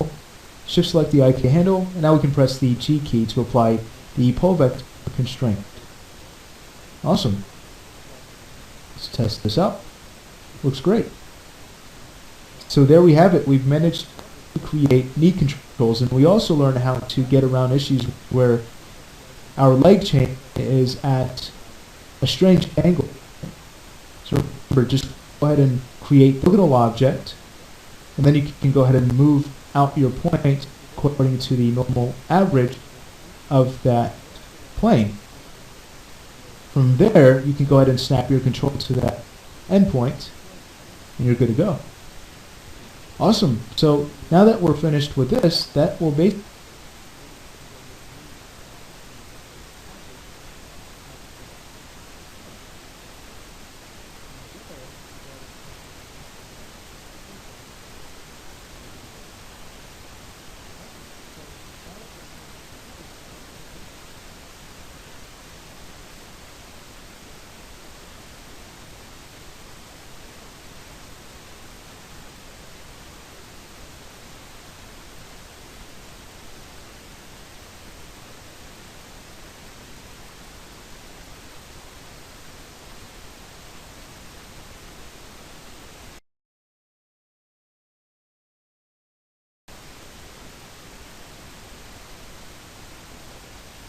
shift select the IK handle, and now we can press the G key to apply the pull vector constraint. Awesome. Let's test this out. Looks great. So there we have it. We've managed to create knee controls, and we also learned how to get around issues where our leg chain is at a strange angle. So remember, just go ahead and create a little object, and then you can go ahead and move out your point according to the normal average of that plane. From there, you can go ahead and snap your control to that endpoint, and you're good to go. Awesome. So now that we're finished with this, that will basically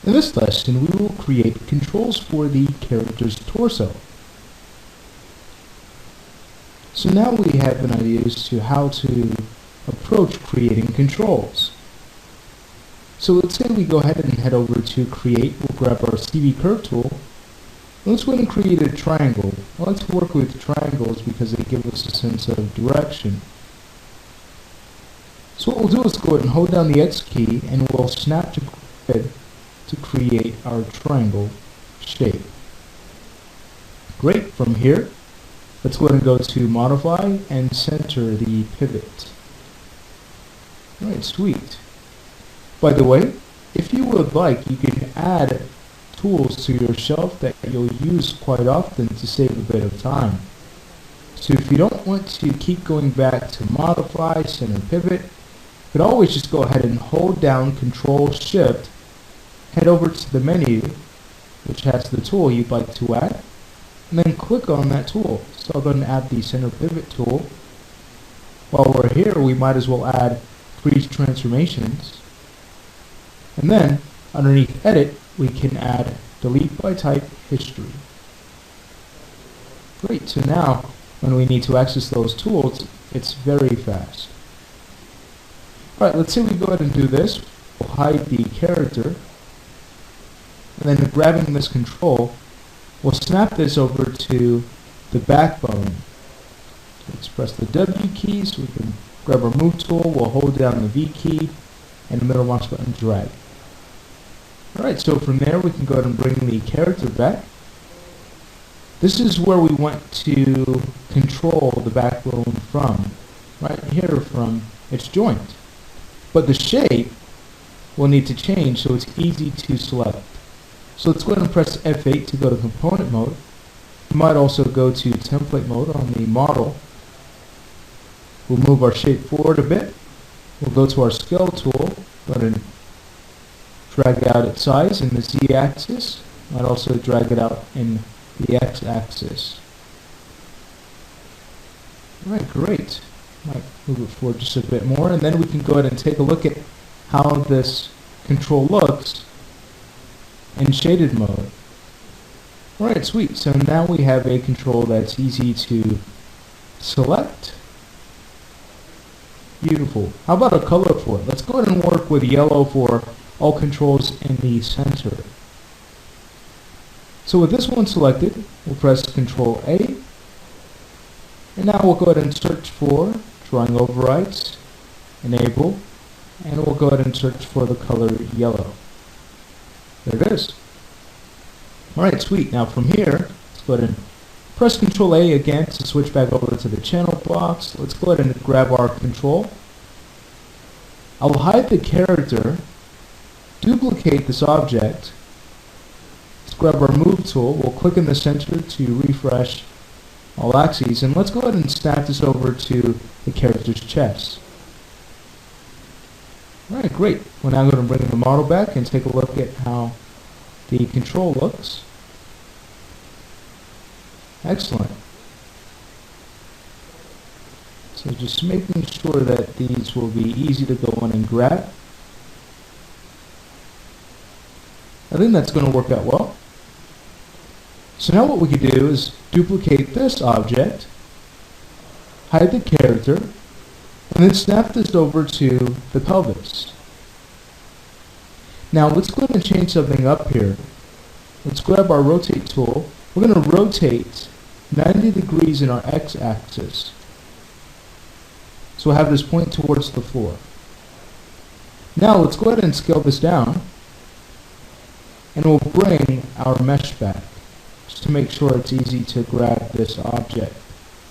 in this lesson, we will create controls for the character's torso. So now we have an idea as to how to approach creating controls. So let's say we go ahead and head over to create. We'll grab our CV curve tool. Let's go ahead and create a triangle. I like to work with triangles because they give us a sense of direction. So what we'll do is go ahead and hold down the X key, and we'll snap to grid to create our triangle shape. Great. From here, let's go ahead and go to modify and center the pivot. Alright, sweet. By the way, if you would like, you can add tools to your shelf that you'll use quite often to save a bit of time. So if you don't want to keep going back to modify, center, pivot, you could always just go ahead and hold down Control Shift, head over to the menu, which has the tool you'd like to add, and then click on that tool. So I'll go ahead and add the center pivot tool. While we're here, we might as well add freeze transformations. And then, underneath edit, we can add delete by type history. Great, so now, when we need to access those tools, it's very fast. Alright, let's say we go ahead and do this. we'll hide the character, and then grabbing this control, we'll snap this over to the backbone. Let's press the W key so we can grab our move tool, we'll hold down the V key, and the middle mouse button drag. Alright, so from there we can go ahead and bring the character back. This is where we want to control the backbone from, right here from its joint. But the shape will need to change so it's easy to select. So let's go ahead and press F8 to go to component mode. You might also go to template mode on the model. We'll move our shape forward a bit. We'll go to our scale tool, go ahead and drag out its size in the Z-axis. Might also drag it out in the X-axis. Alright, great. Might move it forward just a bit more, and then we can go ahead and take a look at how this control looks in shaded mode. Alright, sweet. So now we have a control that's easy to select. Beautiful. How about a color for it? Let's go ahead and work with yellow for all controls in the center. So with this one selected, we'll press Control A. And now we'll go ahead and search for drawing overrides, enable, and we'll go ahead and search for the color yellow. There it is. Alright, sweet. Now from here, let's go ahead and press Control A again to switch back over to the channel box. Let's go ahead and grab our control. I'll hide the character, duplicate this object. Let's grab our move tool. We'll click in the center to refresh all axes, and let's go ahead and snap this over to the character's chest. Alright, great. We're now going to bring the model back and take a look at how the control looks. Excellent. So just making sure that these will be easy to go in and grab. I think that's going to work out well. So now what we can do is duplicate this object, hide the character, and then snap this over to the pelvis. Now let's go ahead and change something up here. Let's grab our rotate tool. We're going to rotate 90 degrees in our x-axis. So we'll have this point towards the floor. Now let's go ahead and scale this down, and we'll bring our mesh back just to make sure it's easy to grab this object.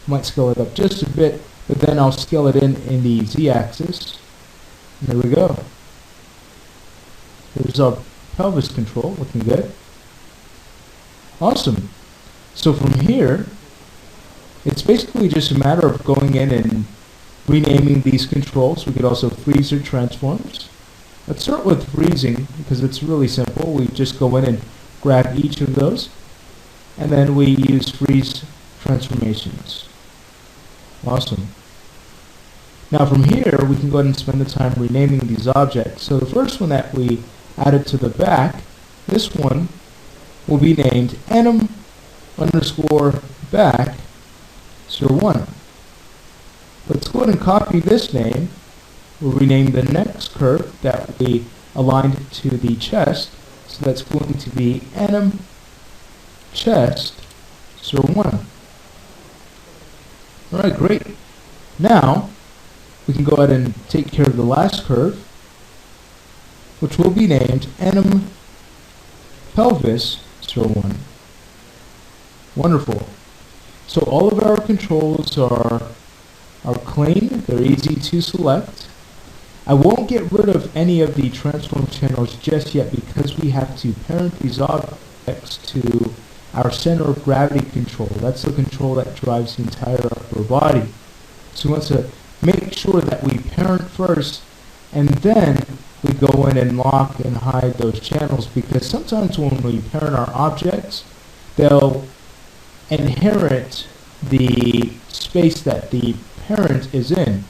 Might scale it up just a bit, but then I'll scale it in the z-axis. There we go. There's our pelvis control, looking good. Awesome. So from here, it's basically just a matter of going in and renaming these controls. We could also freeze or transforms. Let's start with freezing because it's really simple. We just go in and grab each of those, and then we use freeze transformations. Awesome. Now from here, we can go ahead and spend the time renaming these objects. So the first one that we added to the back, this one will be named anim underscore back 01. Let's go ahead and copy this name. We'll rename the next curve that we aligned to the chest. So that's going to be anim chest 01. Alright, great. Now, we can go ahead and take care of the last curve, which will be named anim pelvis 01. Wonderful. So all of our controls are clean, they're easy to select. I won't get rid of any of the transform channels just yet because we have to parent these objects to our center of gravity control. That's the control that drives the entire upper body. So we want to make sure that we parent first, and then we go in and lock and hide those channels, because sometimes when we parent our objects, they'll inherit the space that the parent is in.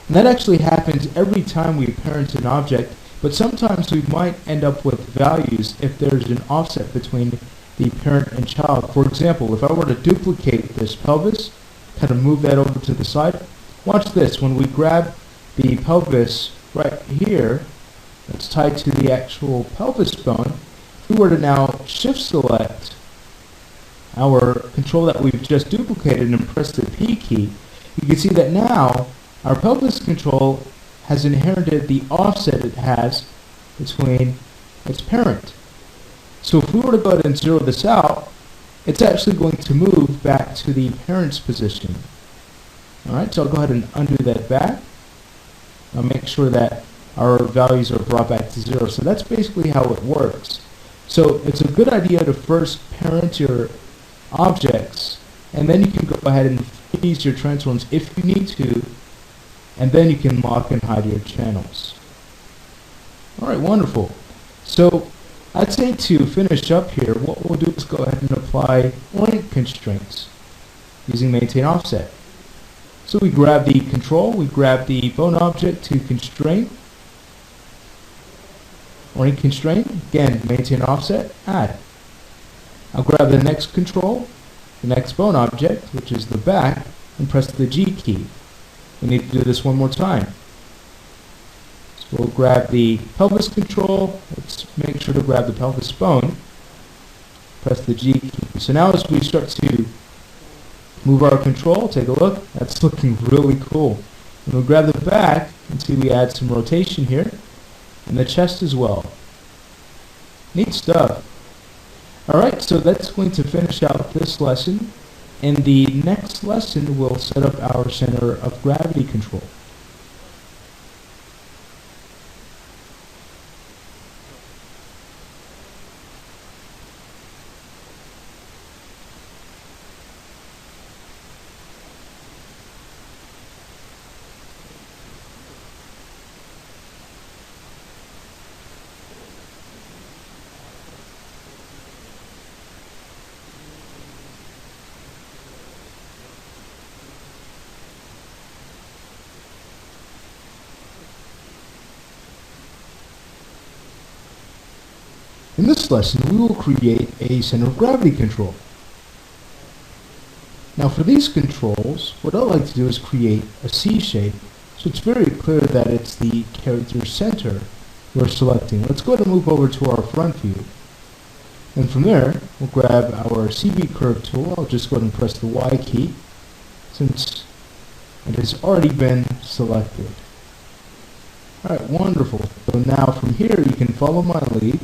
And that actually happens every time we parent an object, but sometimes we might end up with values if there's an offset between the parent and child. For example, if I were to duplicate this pelvis, kind of move that over to the side, watch this. When we grab the pelvis right here, that's tied to the actual pelvis bone, if we were to now shift select our control that we've just duplicated and press the P key, you can see that now our pelvis control has inherited the offset it has between its parent. So if we were to go ahead and zero this out, it's actually going to move back to the parent's position. Alright, so I'll go ahead and undo that back. I'll make sure that our values are brought back to 0. So that's basically how it works. So it's a good idea to first parent your objects, and then you can go ahead and freeze your transforms if you need to, and then you can lock and hide your channels. Alright, wonderful. So I'd say to finish up here, what we'll do is go ahead and apply orient constraints using maintain offset. So we grab the control, we grab the bone object to constrain, orient constraint, again maintain offset, add. I'll grab the next control, the next bone object, which is the back, and press the G key. We need to do this one more time. So we'll grab the pelvis control, let's make sure to grab the pelvis bone, press the G key. So now as we start to move our control, take a look, that's looking really cool. And we'll grab the back and see we add some rotation here, and the chest as well. Neat stuff. Alright, so that's going to finish out this lesson. In the next lesson, we'll set up our center of gravity control. In this lesson, we will create a center of gravity control. Now for these controls, what I'd like to do is create a C shape, so it's very clear that it's the character center we're selecting. Let's go ahead and move over to our front view. And from there, we'll grab our CV curve tool. I'll just go ahead and press the Y key, since it has already been selected. Alright, wonderful. So now from here, you can follow my lead.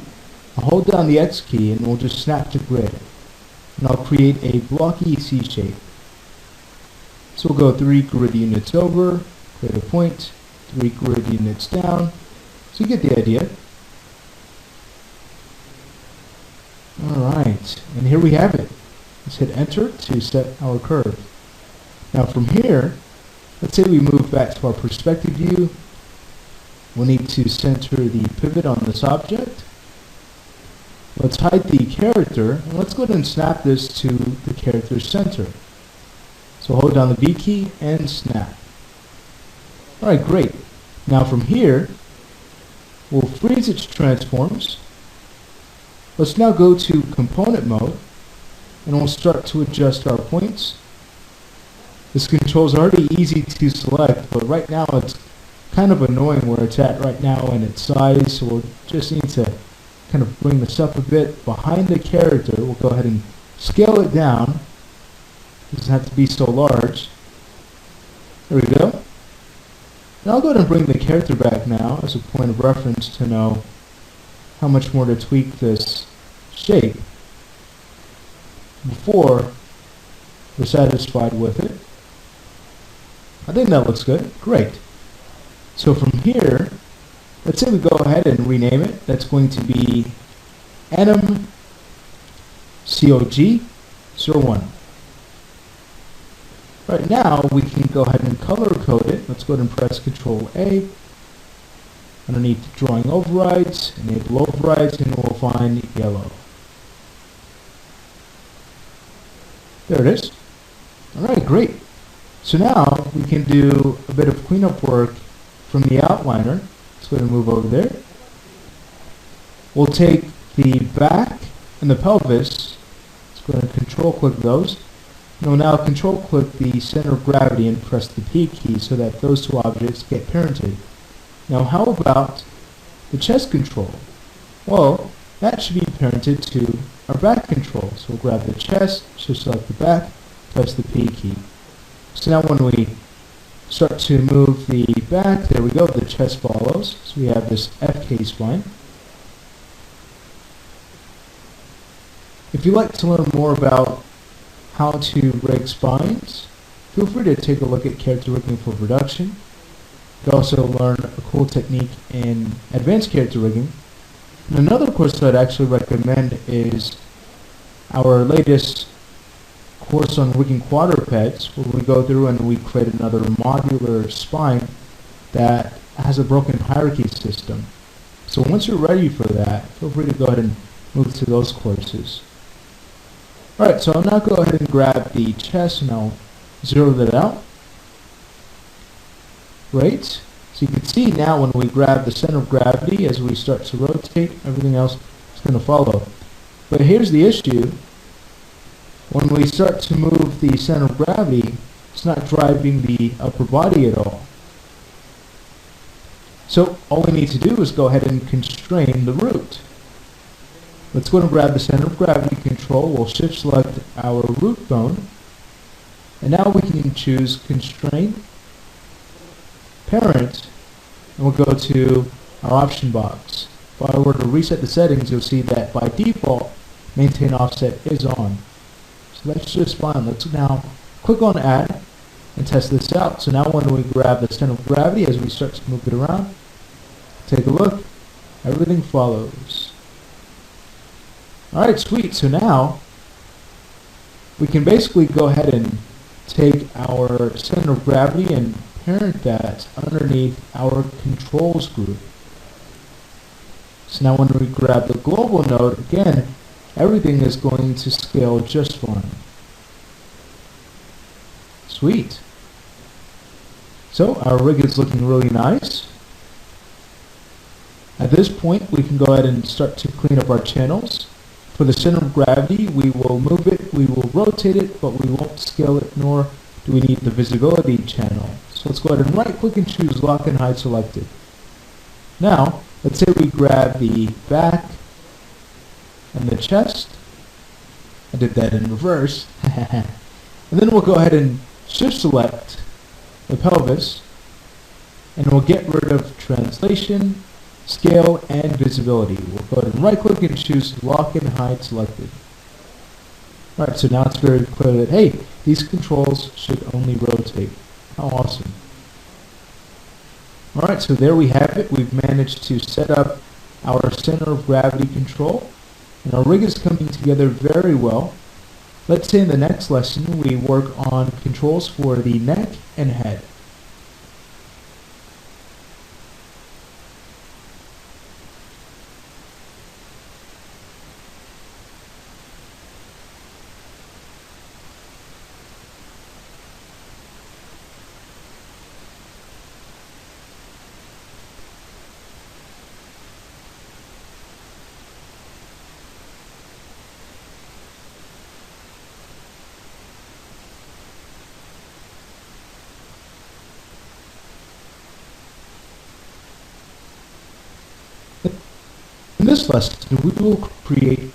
I'll hold down the X key and we'll just snap to grid. And I'll create a blocky C shape. So we'll go 3 grid units over, create a point, 3 grid units down. So you get the idea. Alright, and here we have it. Let's hit enter to set our curve. Now from here, let's say we move back to our perspective view. We'll need to center the pivot on this object. Let's hide the character, and let's go ahead and snap this to the character center. So hold down the B key and snap. Alright, great. Now from here, we'll freeze its transforms. Let's now go to component mode, and we'll start to adjust our points. This control is already easy to select, but right now it's kind of annoying where it's at right now in its size, so we'll just need to kind of bring this up a bit. Behind the character, we'll go ahead and scale it down. It doesn't have to be so large. There we go. And I'll go ahead and bring the character back now as a point of reference to know how much more to tweak this shape before we're satisfied with it. I think that looks good. Great. So from here, let's say we go ahead and rename it. That's going to be Anim COG01. Right now, we can go ahead and color code it. Let's go ahead and press Control A. Underneath drawing overrides, enable overrides, and we'll find yellow. There it is. Alright, great. So now we can do a bit of cleanup work from the outliner. Let's go ahead and move over there. We'll take the back and the pelvis. Let's go ahead and control click those. And we'll now control click the center of gravity and press the P key so that those two objects get parented. Now how about the chest control? Well, that should be parented to our back control. So we'll grab the chest, shift select the back, press the P key. So now when we start to move the back, there we go, the chest follows. So we have this FK spline. If you'd like to learn more about how to rig spines, feel free to take a look at character rigging for production. You can also learn a cool technique in advanced character rigging. And another course that I'd actually recommend is our latest course on rigging quadrupeds, where we go through and we create another modular spine that has a broken hierarchy system. So once you're ready for that, feel free to go ahead and move to those courses. Alright, so I'll now go ahead and grab the chest and I'll zero that out. Great. So you can see now when we grab the center of gravity, as we start to rotate, everything else is going to follow. But here's the issue. When we start to move the center of gravity, it's not driving the upper body at all. So all we need to do is go ahead and constrain the root. Let's go and grab the center of gravity control. We'll shift select our root bone. And now we can choose constrain, parent, and we'll go to our option box. If I were to reset the settings, you'll see that by default, maintain offset is on. So that's just fine. Let's now click on add and test this out. So now when we grab the center of gravity, as we start to move it around, take a look, everything follows. Alright, sweet. So now we can basically go ahead and take our center of gravity and parent that underneath our controls group. So now when we grab the global node, again, everything is going to scale just fine. Sweet. So our rig is looking really nice. At this point, we can go ahead and start to clean up our channels. For the center of gravity, we will move it, we will rotate it, but we won't scale it, nor do we need the visibility channel. So let's go ahead and right click and choose lock and hide selected. Now, let's say we grab the back and the chest. I did that in reverse. And then we'll go ahead and shift select the pelvis, and we'll get rid of translation, scale, and visibility. We'll go ahead and right click and choose lock and hide selected. Alright, so now it's very clear that, hey, these controls should only rotate. How awesome. Alright, so there we have it. We've managed to set up our center of gravity control, and our rig is coming together very well. Let's say in the next lesson we work on controls for the neck and head. In this lesson, we will create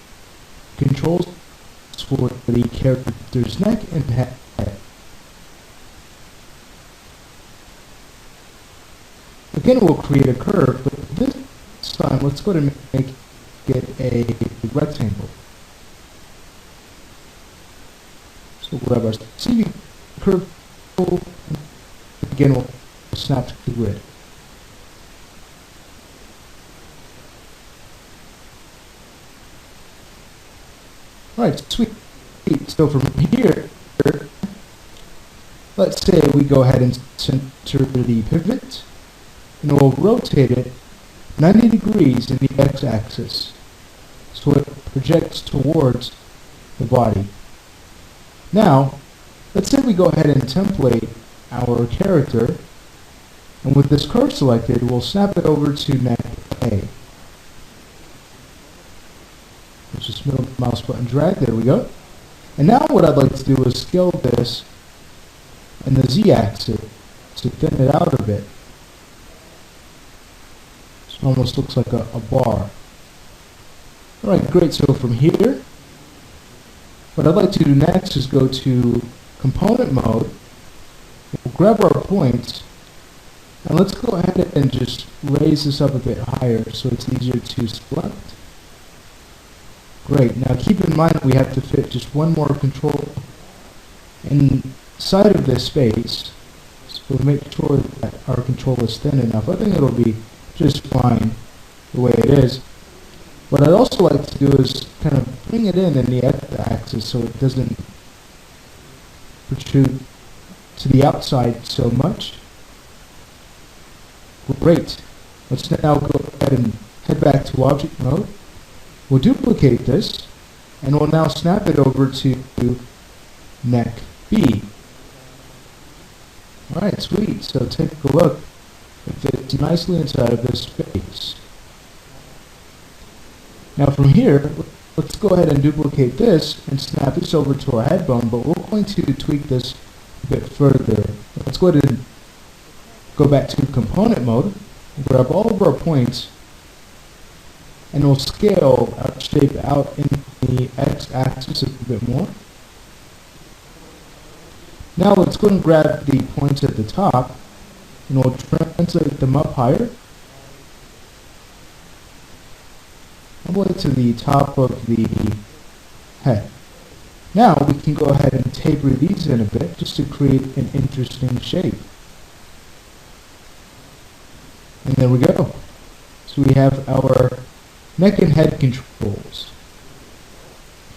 controls for the character's neck and head. Again, we'll create a curve, but this time, let's go ahead and make it a rectangle. So we'll grab our CV curve, again, we'll snap to the grid. Alright, sweet. So from here, let's say we go ahead and center the pivot, and we'll rotate it 90 degrees in the x-axis, so it projects towards the body. Now, let's say we go ahead and template our character, and with this curve selected, we'll snap it over to neck A. Just middle mouse button drag, there we go. And now what I'd like to do is scale this and the z-axis to thin it out a bit. So Almost looks like a bar. Alright, great. So from here, what I'd like to do next is go to component mode. We'll grab our points, and let's go ahead and just raise this up a bit higher so it's easier to select. Great. Now keep in mind we have to fit just one more control inside of this space, so make sure that our control is thin enough. I think it'll be just fine the way it is. What I'd also like to do is kind of bring it in the x-axis so it doesn't protrude to the outside so much. Great. Let's now go ahead and head back to object mode. We'll duplicate this, and we'll now snap it over to neck B. Alright, sweet. So take a look. It fits nicely inside of this space. Now from here, let's go ahead and duplicate this and snap this over to our head bone, but we're going to tweak this a bit further. Let's go ahead and go back to component mode, grab all of our points, and we'll scale our shape out in the x-axis a bit more. Now let's go and grab the points at the top, and we'll translate them up higher, all the way to the top of the head. Now we can go ahead and taper these in a bit just to create an interesting shape. And there we go. So we have our neck and head controls.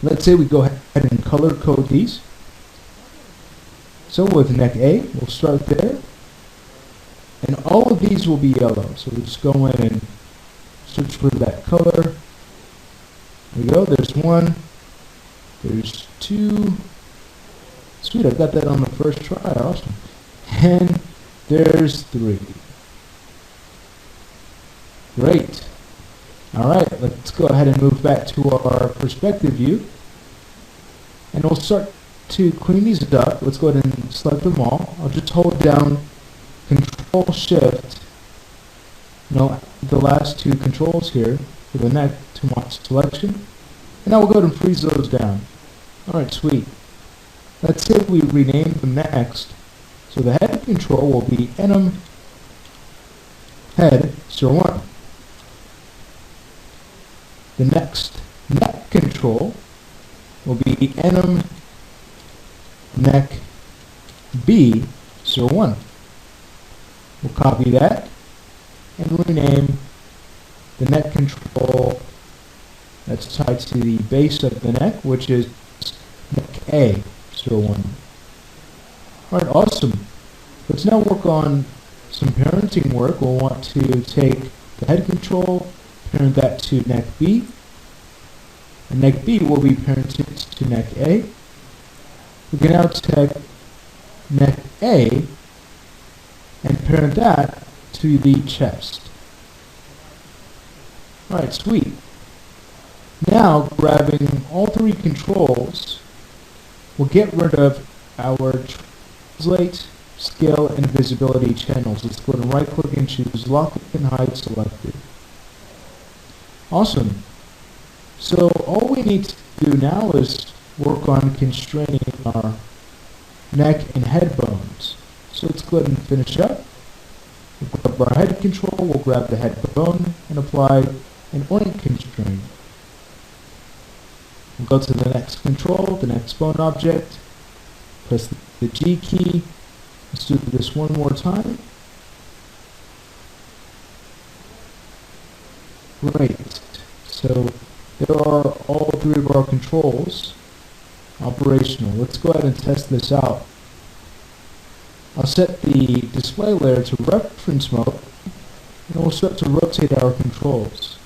Let's say we go ahead and color code these. So with neck A, we'll start there. And all of these will be yellow. So we'll just go in and search for that color. There we go. There's one. There's two. Sweet, I got that on the first try. Awesome. And there's three. Great. Alright, let's go ahead and move back to our perspective view. And we'll start to clean these up. Let's go ahead and select them all. I'll just hold down Control Shift, the last two controls here for the neck to mark selection. And now we'll go ahead and freeze those down. Alright, sweet. Let's say we rename them next. So the head control will be enum head 01. The next neck control will be enum neck B 01. We'll copy that and rename the neck control that's tied to the base of the neck, which is neck A 01. Alright, awesome. Let's now work on some parenting work. We'll want to take the head control, parent that to neck B, and neck B will be parented to neck A. We can now take neck A and parent that to the chest. Alright, sweet. Now, grabbing all three controls, we'll get rid of our translate, scale, and visibility channels. Let's go and right click and choose lock and hide selected. Awesome. So all we need to do now is work on constraining our neck and head bones. So let's go ahead and finish up. We'll grab our head control, we'll grab the head bone and apply an orient constraint. We'll go to the next control, the next bone object, press the G key. Let's do this one more time. Great. So there are all three of our controls operational. Let's go ahead and test this out. I'll set the display layer to reference mode, and we'll start to rotate our controls.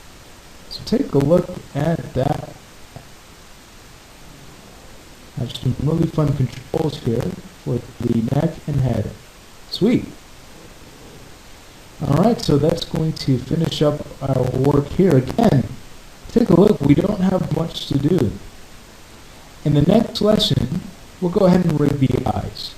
So take a look at that. I have some really fun controls here for the neck and head. Sweet. Alright, so that's going to finish up our work here. Again, take a look, we don't have much to do. In the next lesson, we'll go ahead and rig the eyes.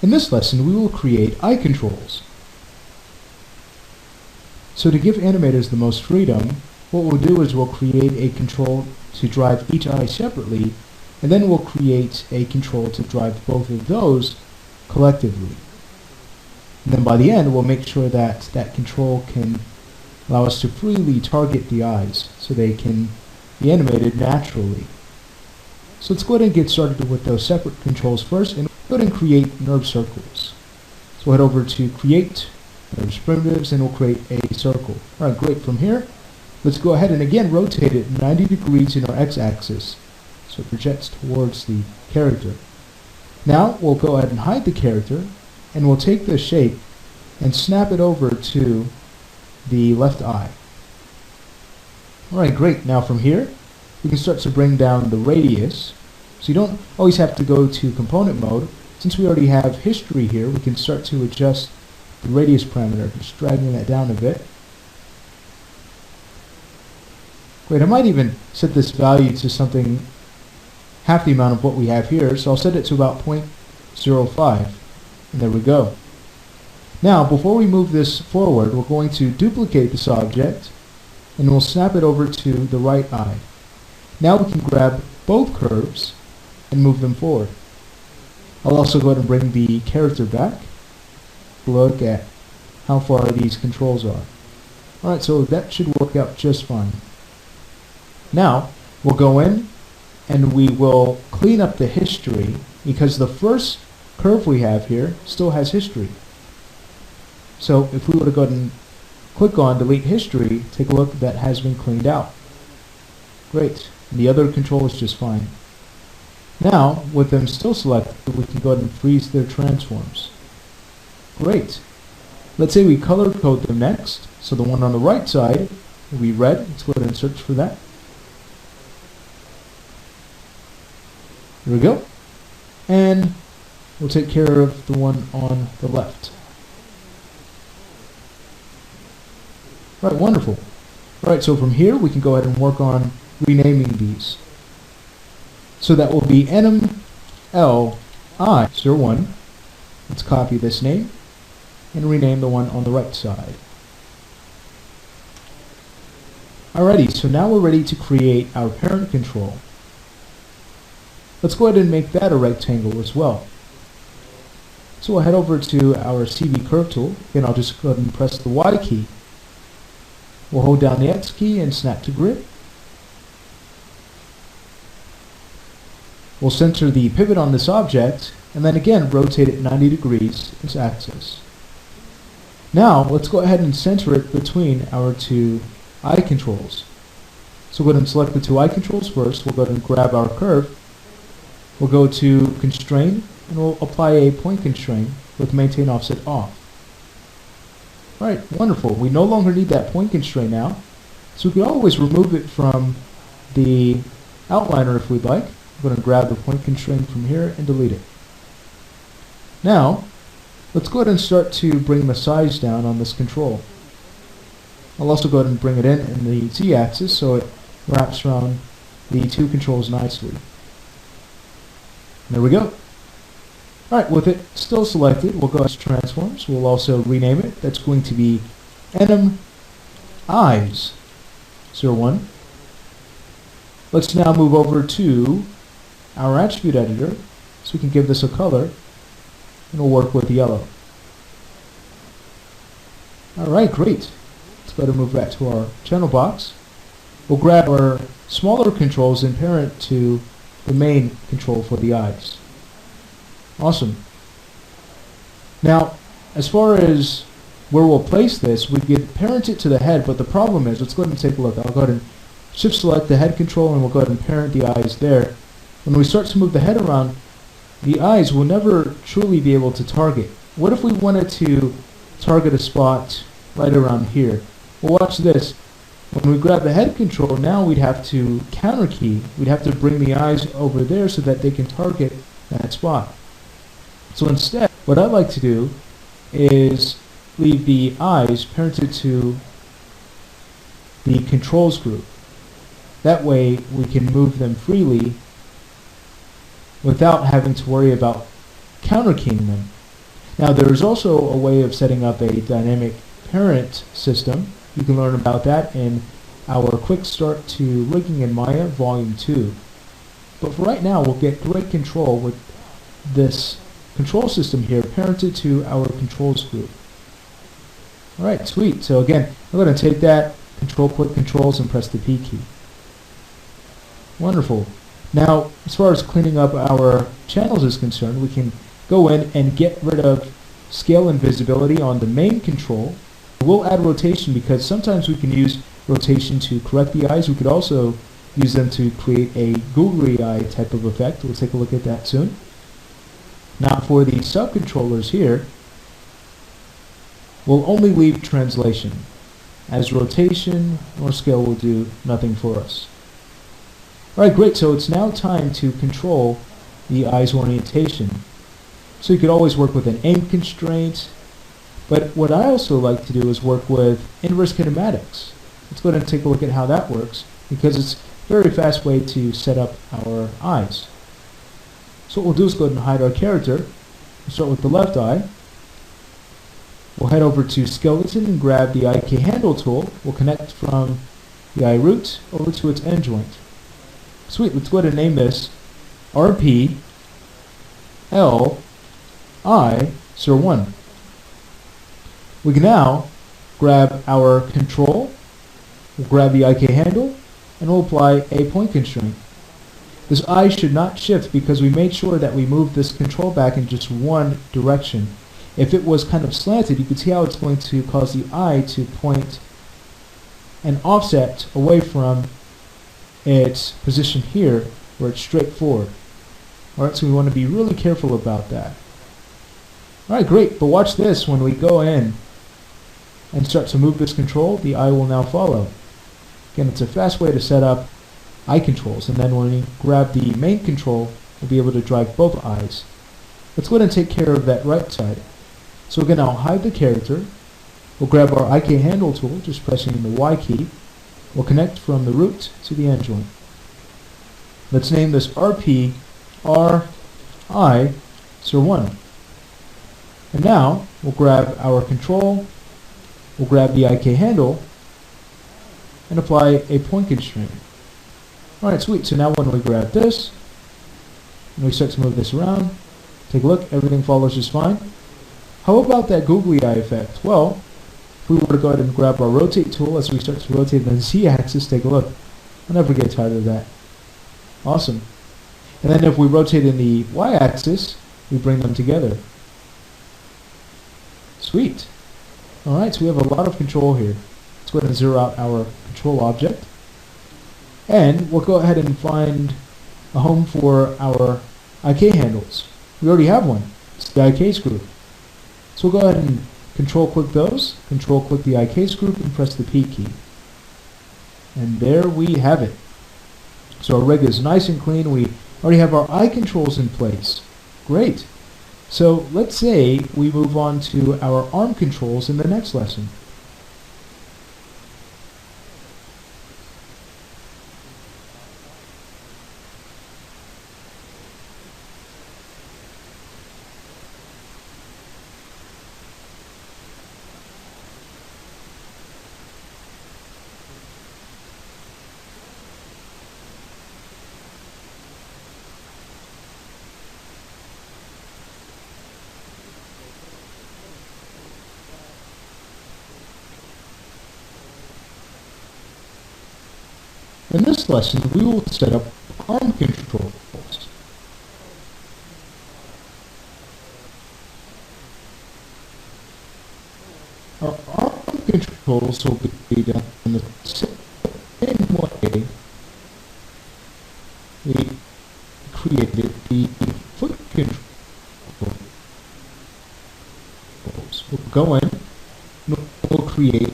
In this lesson, we will create eye controls. So to give animators the most freedom, what we'll do is we'll create a control to drive each eye separately, and then we'll create a control to drive both of those collectively. And then by the end, we'll make sure that that control can allow us to freely target the eyes so they can be animated naturally. So let's go ahead and get started with those separate controls first, and go ahead and create nerve circles. So we'll head over to Create, Nerves Primitives, and we'll create a circle. Alright, great. From here, let's go ahead and again rotate it 90 degrees in our x-axis, so it projects towards the character. Now we'll go ahead and hide the character, and we'll take this shape and snap it over to the left eye. Alright, great. Now from here, we can start to bring down the radius. So you don't always have to go to component mode. Since we already have history here, we can start to adjust the radius parameter, just dragging that down a bit. Great, I might even set this value to something half the amount of what we have here, so I'll set it to about 0.05. And there we go. Now, before we move this forward, we're going to duplicate this object, and we'll snap it over to the right eye. Now we can grab both curves and move them forward. I'll also go ahead and bring the character back. Look at how far these controls are. Alright, so that should work out just fine. Now, we'll go in and we will clean up the history, because the first curve we have here still has history. So if we were to go ahead and click on Delete History, take a look, that has been cleaned out. Great. And the other control is just fine. Now, with them still selected, we can go ahead and freeze their transforms. Great. Let's say we color code them next. So the one on the right side will be red. Let's go ahead and search for that. There we go. And we'll take care of the one on the left. Right, wonderful. Alright, so from here we can go ahead and work on renaming these. So that will be NMLI01. Let's copy this name and rename the one on the right side. Alrighty, so now we're ready to create our parent control. Let's go ahead and make that a rectangle as well. So we'll head over to our CV curve tool, and I'll just go ahead and press the Y key. We'll hold down the X key and snap to grid. We'll center the pivot on this object, and then again rotate it 90 degrees its axis. Now let's go ahead and center it between our two eye controls. So go ahead and select the two eye controls first. We'll go ahead and grab our curve. We'll go to Constrain, and we'll apply a point constraint with Maintain Offset off. Alright, wonderful. We no longer need that point constraint now, so we can always remove it from the outliner if we'd like. We're going to grab the point constraint from here and delete it. Now, let's go ahead and start to bring the size down on this control. I'll also go ahead and bring it in the Z-axis so it wraps around the two controls nicely. There we go. Alright, with it still selected, we'll go to Transforms. We'll also rename it. That's going to be NMEyes01. Let's now move over to our attribute editor so we can give this a color, and we'll work with yellow. Alright, great. Let's go ahead and move back to our channel box. We'll grab our smaller controls and parent to the main control for the eyes. Awesome. Now, as far as where we'll place this, we could parent it to the head, but the problem is, let's go ahead and take a look. I'll go ahead and shift select the head control, and we'll go ahead and parent the eyes there. When we start to move the head around, the eyes will never truly be able to target. What if we wanted to target a spot right around here? Well, watch this. When we grab the head control, now we'd have to counter key. We'd have to bring the eyes over there so that they can target that spot. So instead, what I like to do is leave the eyes parented to the controls group. That way we can move them freely without having to worry about counter keying them. Now there's also a way of setting up a dynamic parent system. You can learn about that in our quick start to rigging in Maya volume 2. But for right now, we'll get great control with this control system here parented to our controls group. Alright, sweet. So again, I'm going to take that, click controls, and press the P key. Wonderful. Now, as far as cleaning up our channels is concerned, we can go in and get rid of scale and visibility on the main control. We'll add rotation because sometimes we can use rotation to correct the eyes. We could also use them to create a googly eye type of effect. We'll take a look at that soon. Now for the sub-controllers here, we'll only leave translation, as rotation or scale will do nothing for us. Alright, great. So it's now time to control the eye's orientation. So you could always work with an aim constraint, but what I also like to do is work with inverse kinematics. Let's go ahead and take a look at how that works, because it's a very fast way to set up our eyes. So what we'll do is go ahead and hide our character. We'll start with the left eye. We'll head over to skeleton and grab the IK handle tool. We'll connect from the eye root over to its end joint. Sweet, let's go ahead and name this RP L I Sir 1. We can now grab our control, we'll grab the IK handle, and we'll apply a point constraint. This eye should not shift because we made sure that we moved this control back in just one direction. If it was kind of slanted, you can see how it's going to cause the eye to point and offset away from its position here where it's straight forward. Alright, so we want to be really careful about that. Alright, great, but watch this. When we go in and start to move this control, the eye will now follow. Again, it's a fast way to set up eye controls, and then when we grab the main control, we'll be able to drive both eyes. Let's go ahead and take care of that right side. So again, I'll hide the character. We'll grab our IK handle tool, just pressing the Y key. We'll connect from the root to the end joint. Let's name this RP RI Sir 1. And now we'll grab our control, we'll grab the IK handle, and apply a point constraint. Alright, sweet. So now when we grab this, and we start to move this around, take a look, everything follows just fine. How about that googly eye effect? Well, if we were to go ahead and grab our rotate tool as we start to rotate the Z-axis, take a look. I'll never get tired of that. Awesome. And then if we rotate in the Y-axis, we bring them together. Sweet. Alright, so we have a lot of control here. Let's go ahead and zero out our control object. And we'll go ahead and find a home for our IK handles. We already have one. It's the IKs group. So we'll go ahead and control click those, control click the IKs group, and press the P key. And there we have it. So our rig is nice and clean. We already have our eye controls in place. Great. So let's say we move on to our arm controls in the next lesson. In this lesson, we will set up arm controls. Our arm controls will be done in the same way we created the foot controls. We'll go in, we'll create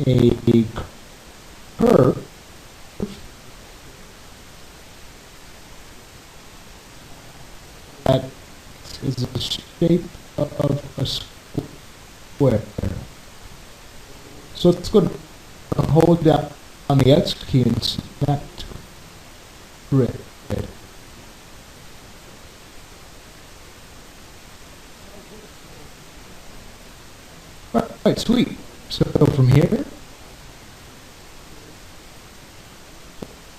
a curve that is the shape of a square. So let's go and hold down on the X key and snap to grid. Alright, sweet. So from here,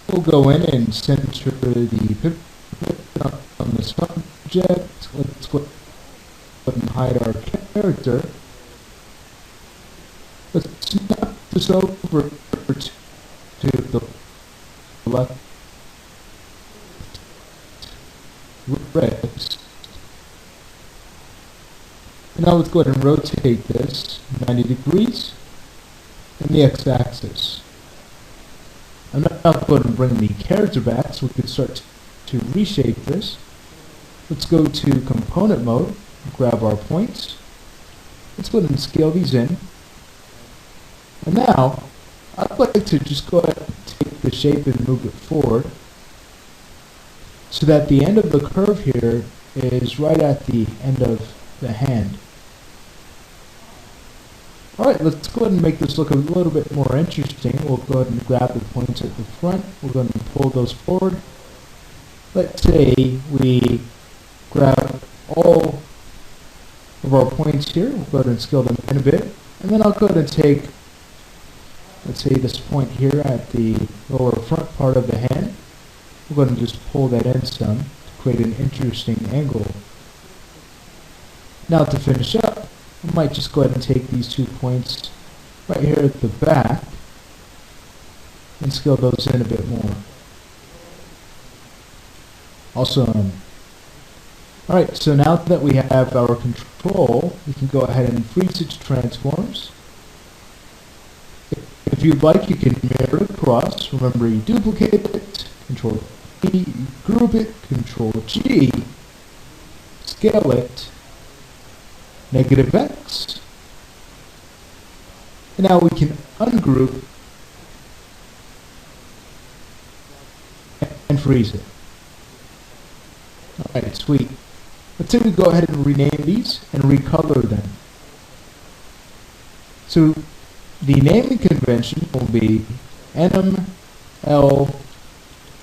we'll go in and center the pivot on the subject. Let's go ahead and hide our character. Let's snap this over to the left. Right. And now let's go ahead and rotate this 90 degrees in the x-axis. I'm now going to bring the character back so we can start to reshape this. Let's go to component mode, grab our points. Let's go ahead and scale these in. And now, I'd like to just go ahead and take the shape and move it forward so that the end of the curve here is right at the end of the hand. Alright, let's go ahead and make this look a little bit more interesting. We'll go ahead and grab the points at the front. We're going to pull those forward. Let's say we grab all of our points here. We'll go ahead and scale them in a bit. And then I'll go ahead and take, let's say, this point here at the lower front part of the hand. We're going to just pull that in some to create an interesting angle. Now to finish up, I might just go ahead and take these 2 points right here at the back and scale those in a bit more. Awesome. Alright, so now that we have our control, we can go ahead and freeze its transforms. If you'd like, you can mirror across. Remember, you duplicate it, Control P, group it, Control G, scale it, -X, and now we can ungroup and freeze it. Alright, sweet. Let's say we go ahead and rename these and recolor them. So the naming convention will be NML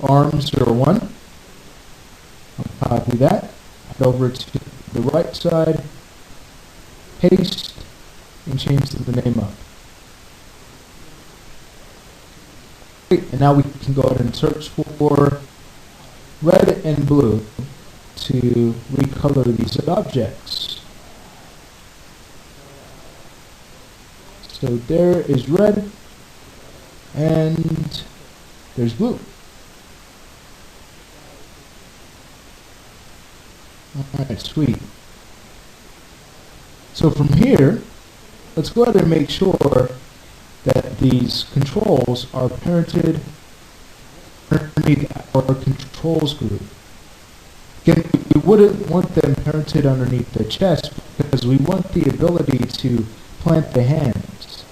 arm01. I'll copy that, head over to the right side, paste, and change the name up. Great, and now we can go ahead and search for red and blue to recolor these objects. So there is red, and there's blue. Alright, sweet. So from here, let's go ahead and make sure that these controls are parented underneath our controls group. Again, we wouldn't want them parented underneath the chest because we want the ability to plant the hands.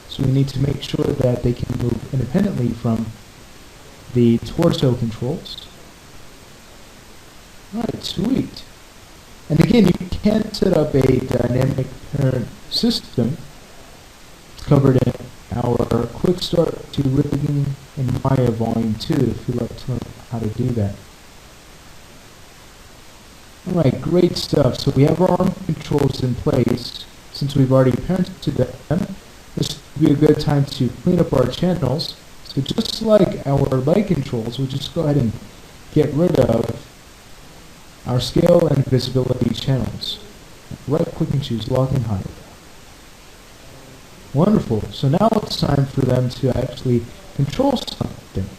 So we need to make sure that they can move independently from the torso controls. Alright, sweet. And again, you can set up a dynamic parent system. It's covered in our Quick Start to Rigging in Maya Volume 2 if you'd like to learn how to do that. Alright, great stuff. So we have our arm controls in place. Since we've already parented them, this would be a good time to clean up our channels. So just like our leg controls, we'll just go ahead and get rid of our scale and visibility channels. Right click and choose lock and hide. Wonderful. So now it's time for them to actually control something.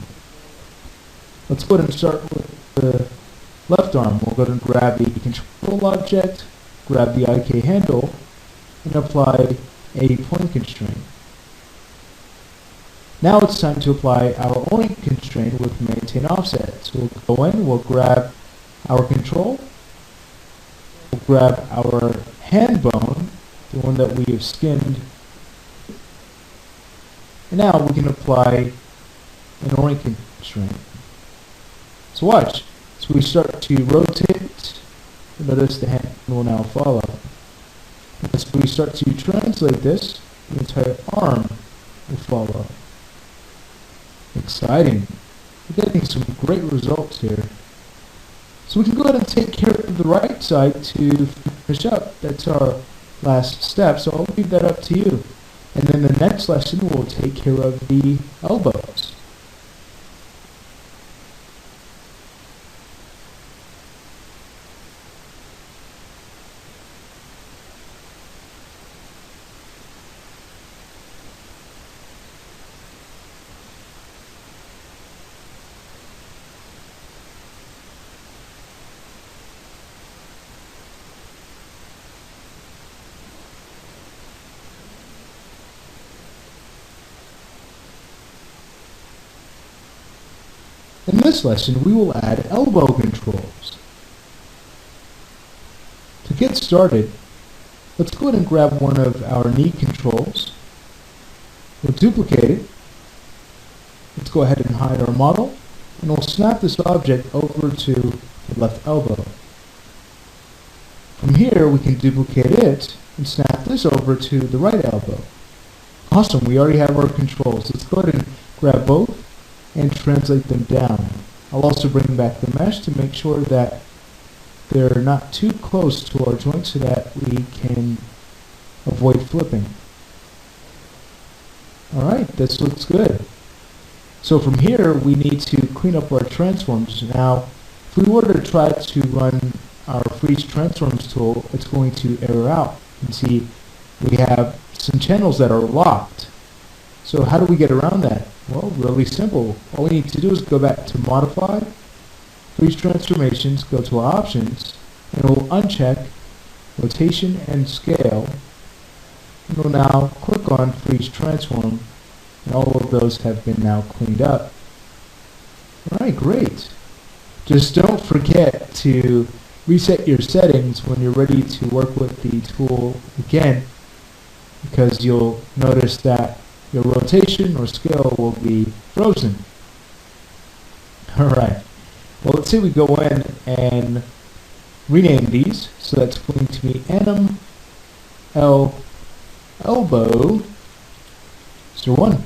Let's go ahead and start with the left arm. We'll go ahead and grab the control object, grab the IK handle, and apply a point constraint. Now it's time to apply our point constraint with maintain offset. So we'll go in, we'll grab our control, we'll grab our hand bone, the one that we have skinned, and now we can apply an orient constraint. So watch, so we start to rotate, notice the hand will now follow. As we start to translate this, the entire arm will follow. Exciting. We're getting some great results here. So we can go ahead and take care of the right side to finish up. That's our last step, so I'll leave that up to you. And then the next lesson we'll take care of the elbows. In this lesson, we will add elbow controls. To get started, let's go ahead and grab one of our knee controls. We'll duplicate it. Let's go ahead and hide our model, and we'll snap this object over to the left elbow. From here, we can duplicate it and snap this over to the right elbow. Awesome, we already have our controls. Let's go ahead and grab both and translate them down. I'll also bring back the mesh to make sure that they're not too close to our joint so that we can avoid flipping. Alright, this looks good. So from here we need to clean up our transforms. Now, if we were to try to run our freeze transforms tool, it's going to error out. You can see we have some channels that are locked. So how do we get around that? Well, really simple. All we need to do is go back to Modify, Freeze Transformations, go to our Options, and we'll uncheck Rotation and Scale. And we'll now click on Freeze Transform, and all of those have been now cleaned up. Alright, great. Just don't forget to reset your settings when you're ready to work with the tool again, because you'll notice that your rotation or scale will be frozen. Alright, well, let's say we go in and rename these. So that's going to be Anim L Elbow 01.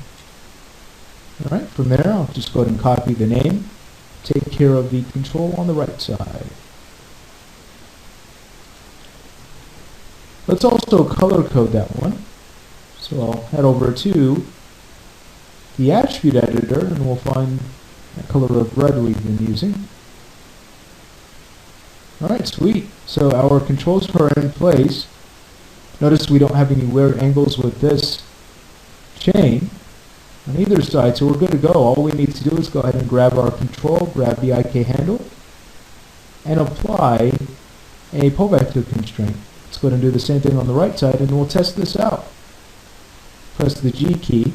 Alright, from there I'll just go ahead and copy the name, take care of the control on the right side. Let's also color code that one. So I'll head over to the attribute editor and we'll find that color of red we've been using. Alright, sweet. So our controls are in place. Notice we don't have any weird angles with this chain on either side, so we're good to go. All we need to do is go ahead and grab our control, grab the IK handle, and apply a pull vector constraint. Let's go ahead and do the same thing on the right side and we'll test this out. Press the G key.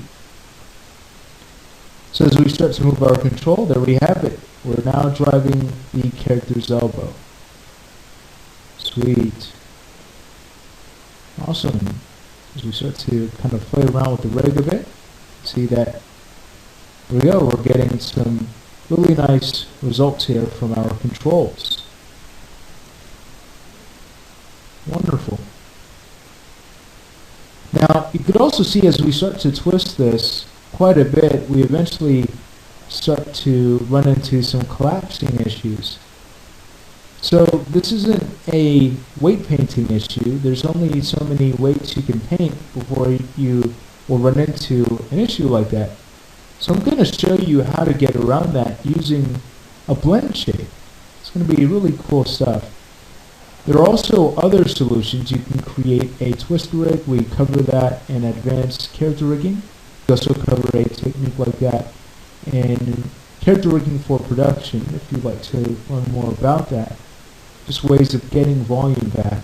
So as we start to move our control, there we have it. We're now driving the character's elbow. Sweet. Awesome. As we start to kind of play around with the rig a bit, see that, there we go, we're getting some really nice results here from our controls. Wonderful. Now, you could also see as we start to twist this quite a bit, we eventually start to run into some collapsing issues. So this isn't a weight painting issue. There's only so many weights you can paint before you will run into an issue like that. So I'm going to show you how to get around that using a blend shape. It's going to be really cool stuff. There are also other solutions. You can create a twist rig. We cover that in advanced character rigging. We also cover a technique like that in character rigging for production, if you'd like to learn more about that. Just ways of getting volume back.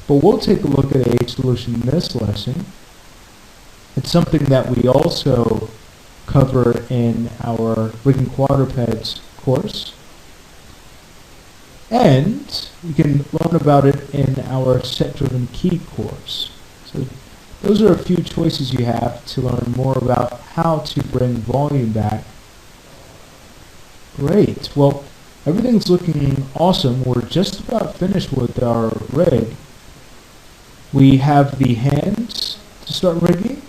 But we'll take a look at a solution in this lesson. It's something that we also cover in our rigging quadrupeds course. And you can learn about it in our set-driven key course. So those are a few choices you have to learn more about how to bring volume back. Great. Well, everything's looking awesome. We're just about finished with our rig. We have the hands to start rigging.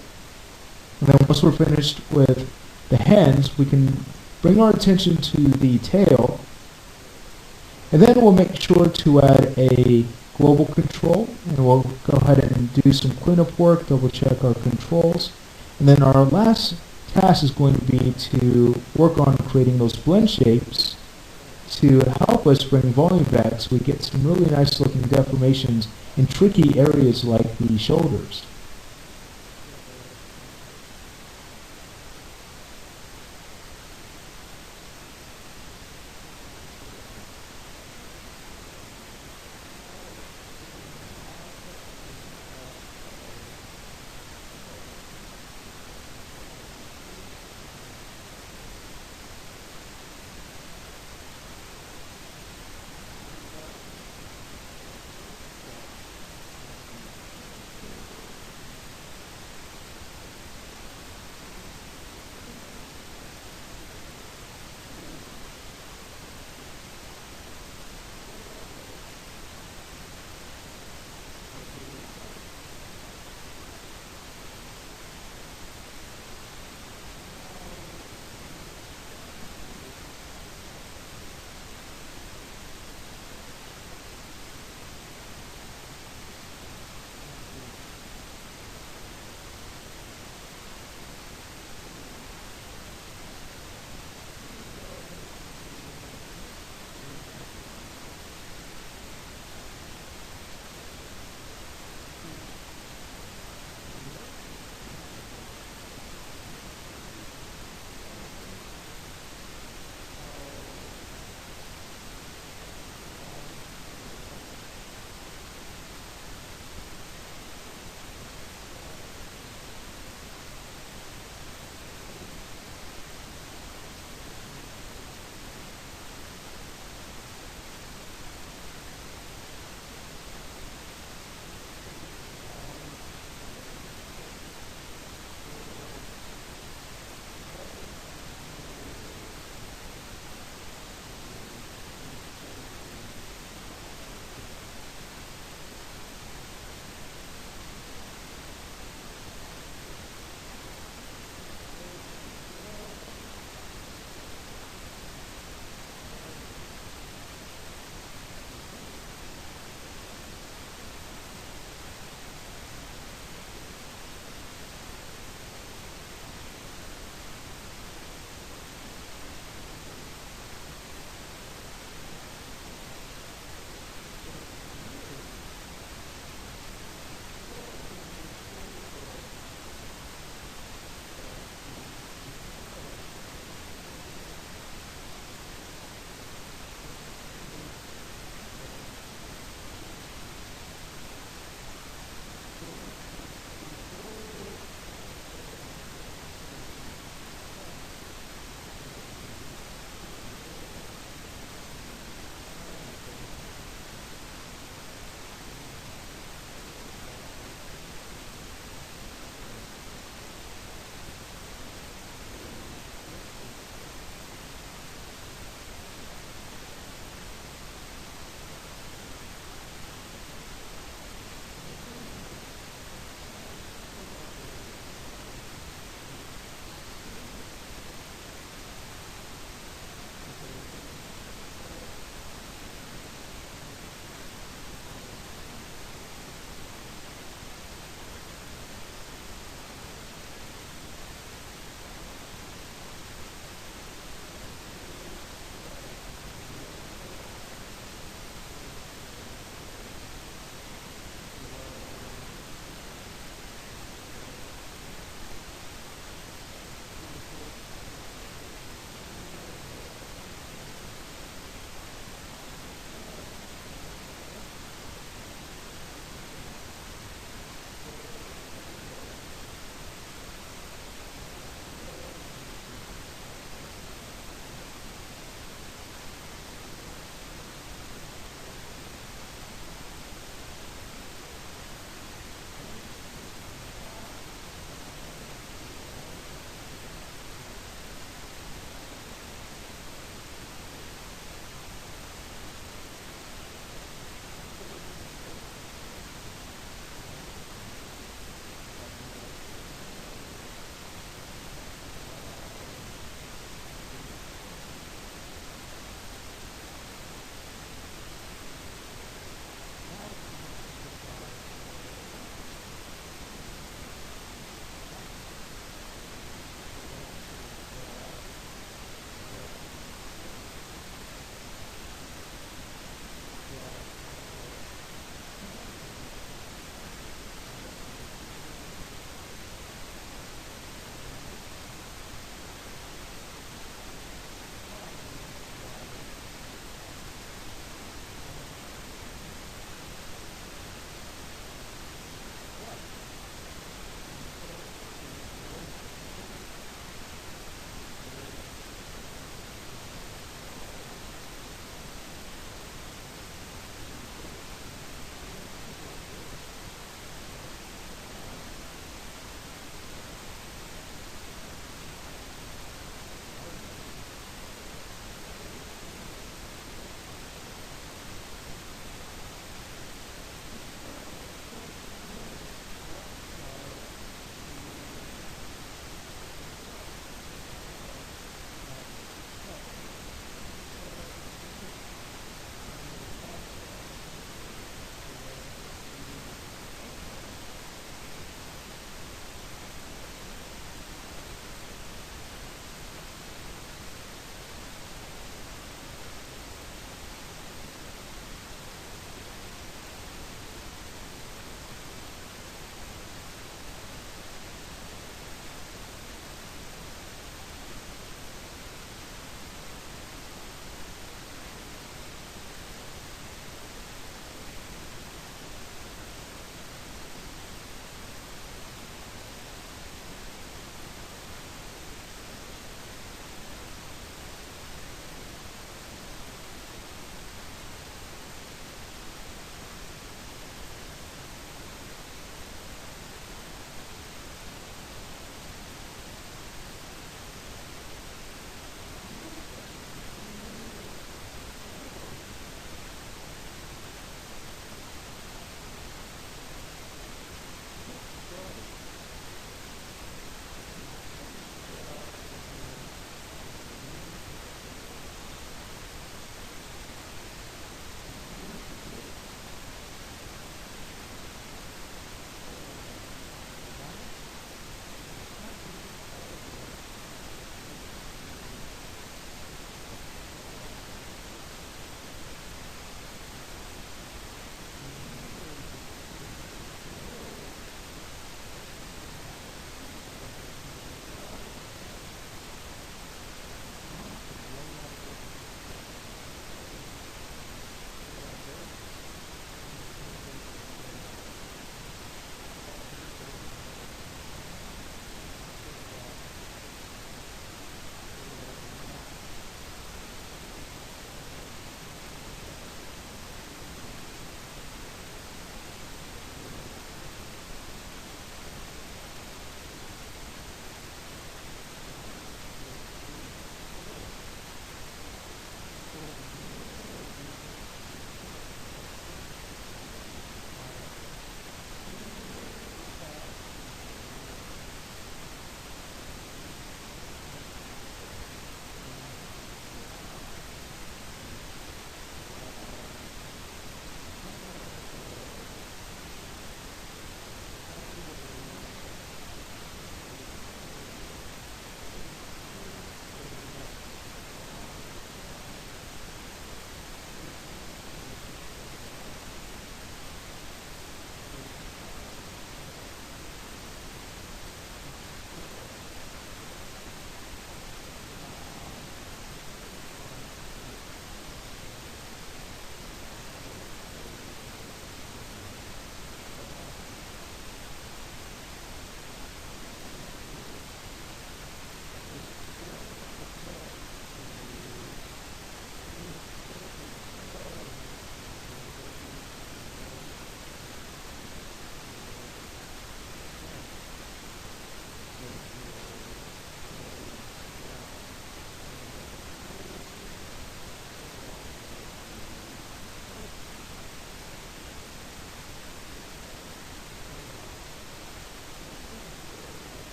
And then once we're finished with the hands, we can bring our attention to the tail. And then we'll make sure to add a global control, and we'll go ahead and do some cleanup work, double check our controls. And then our last task is going to be to work on creating those blend shapes to help us bring volume back so we get some really nice looking deformations in tricky areas like the shoulders.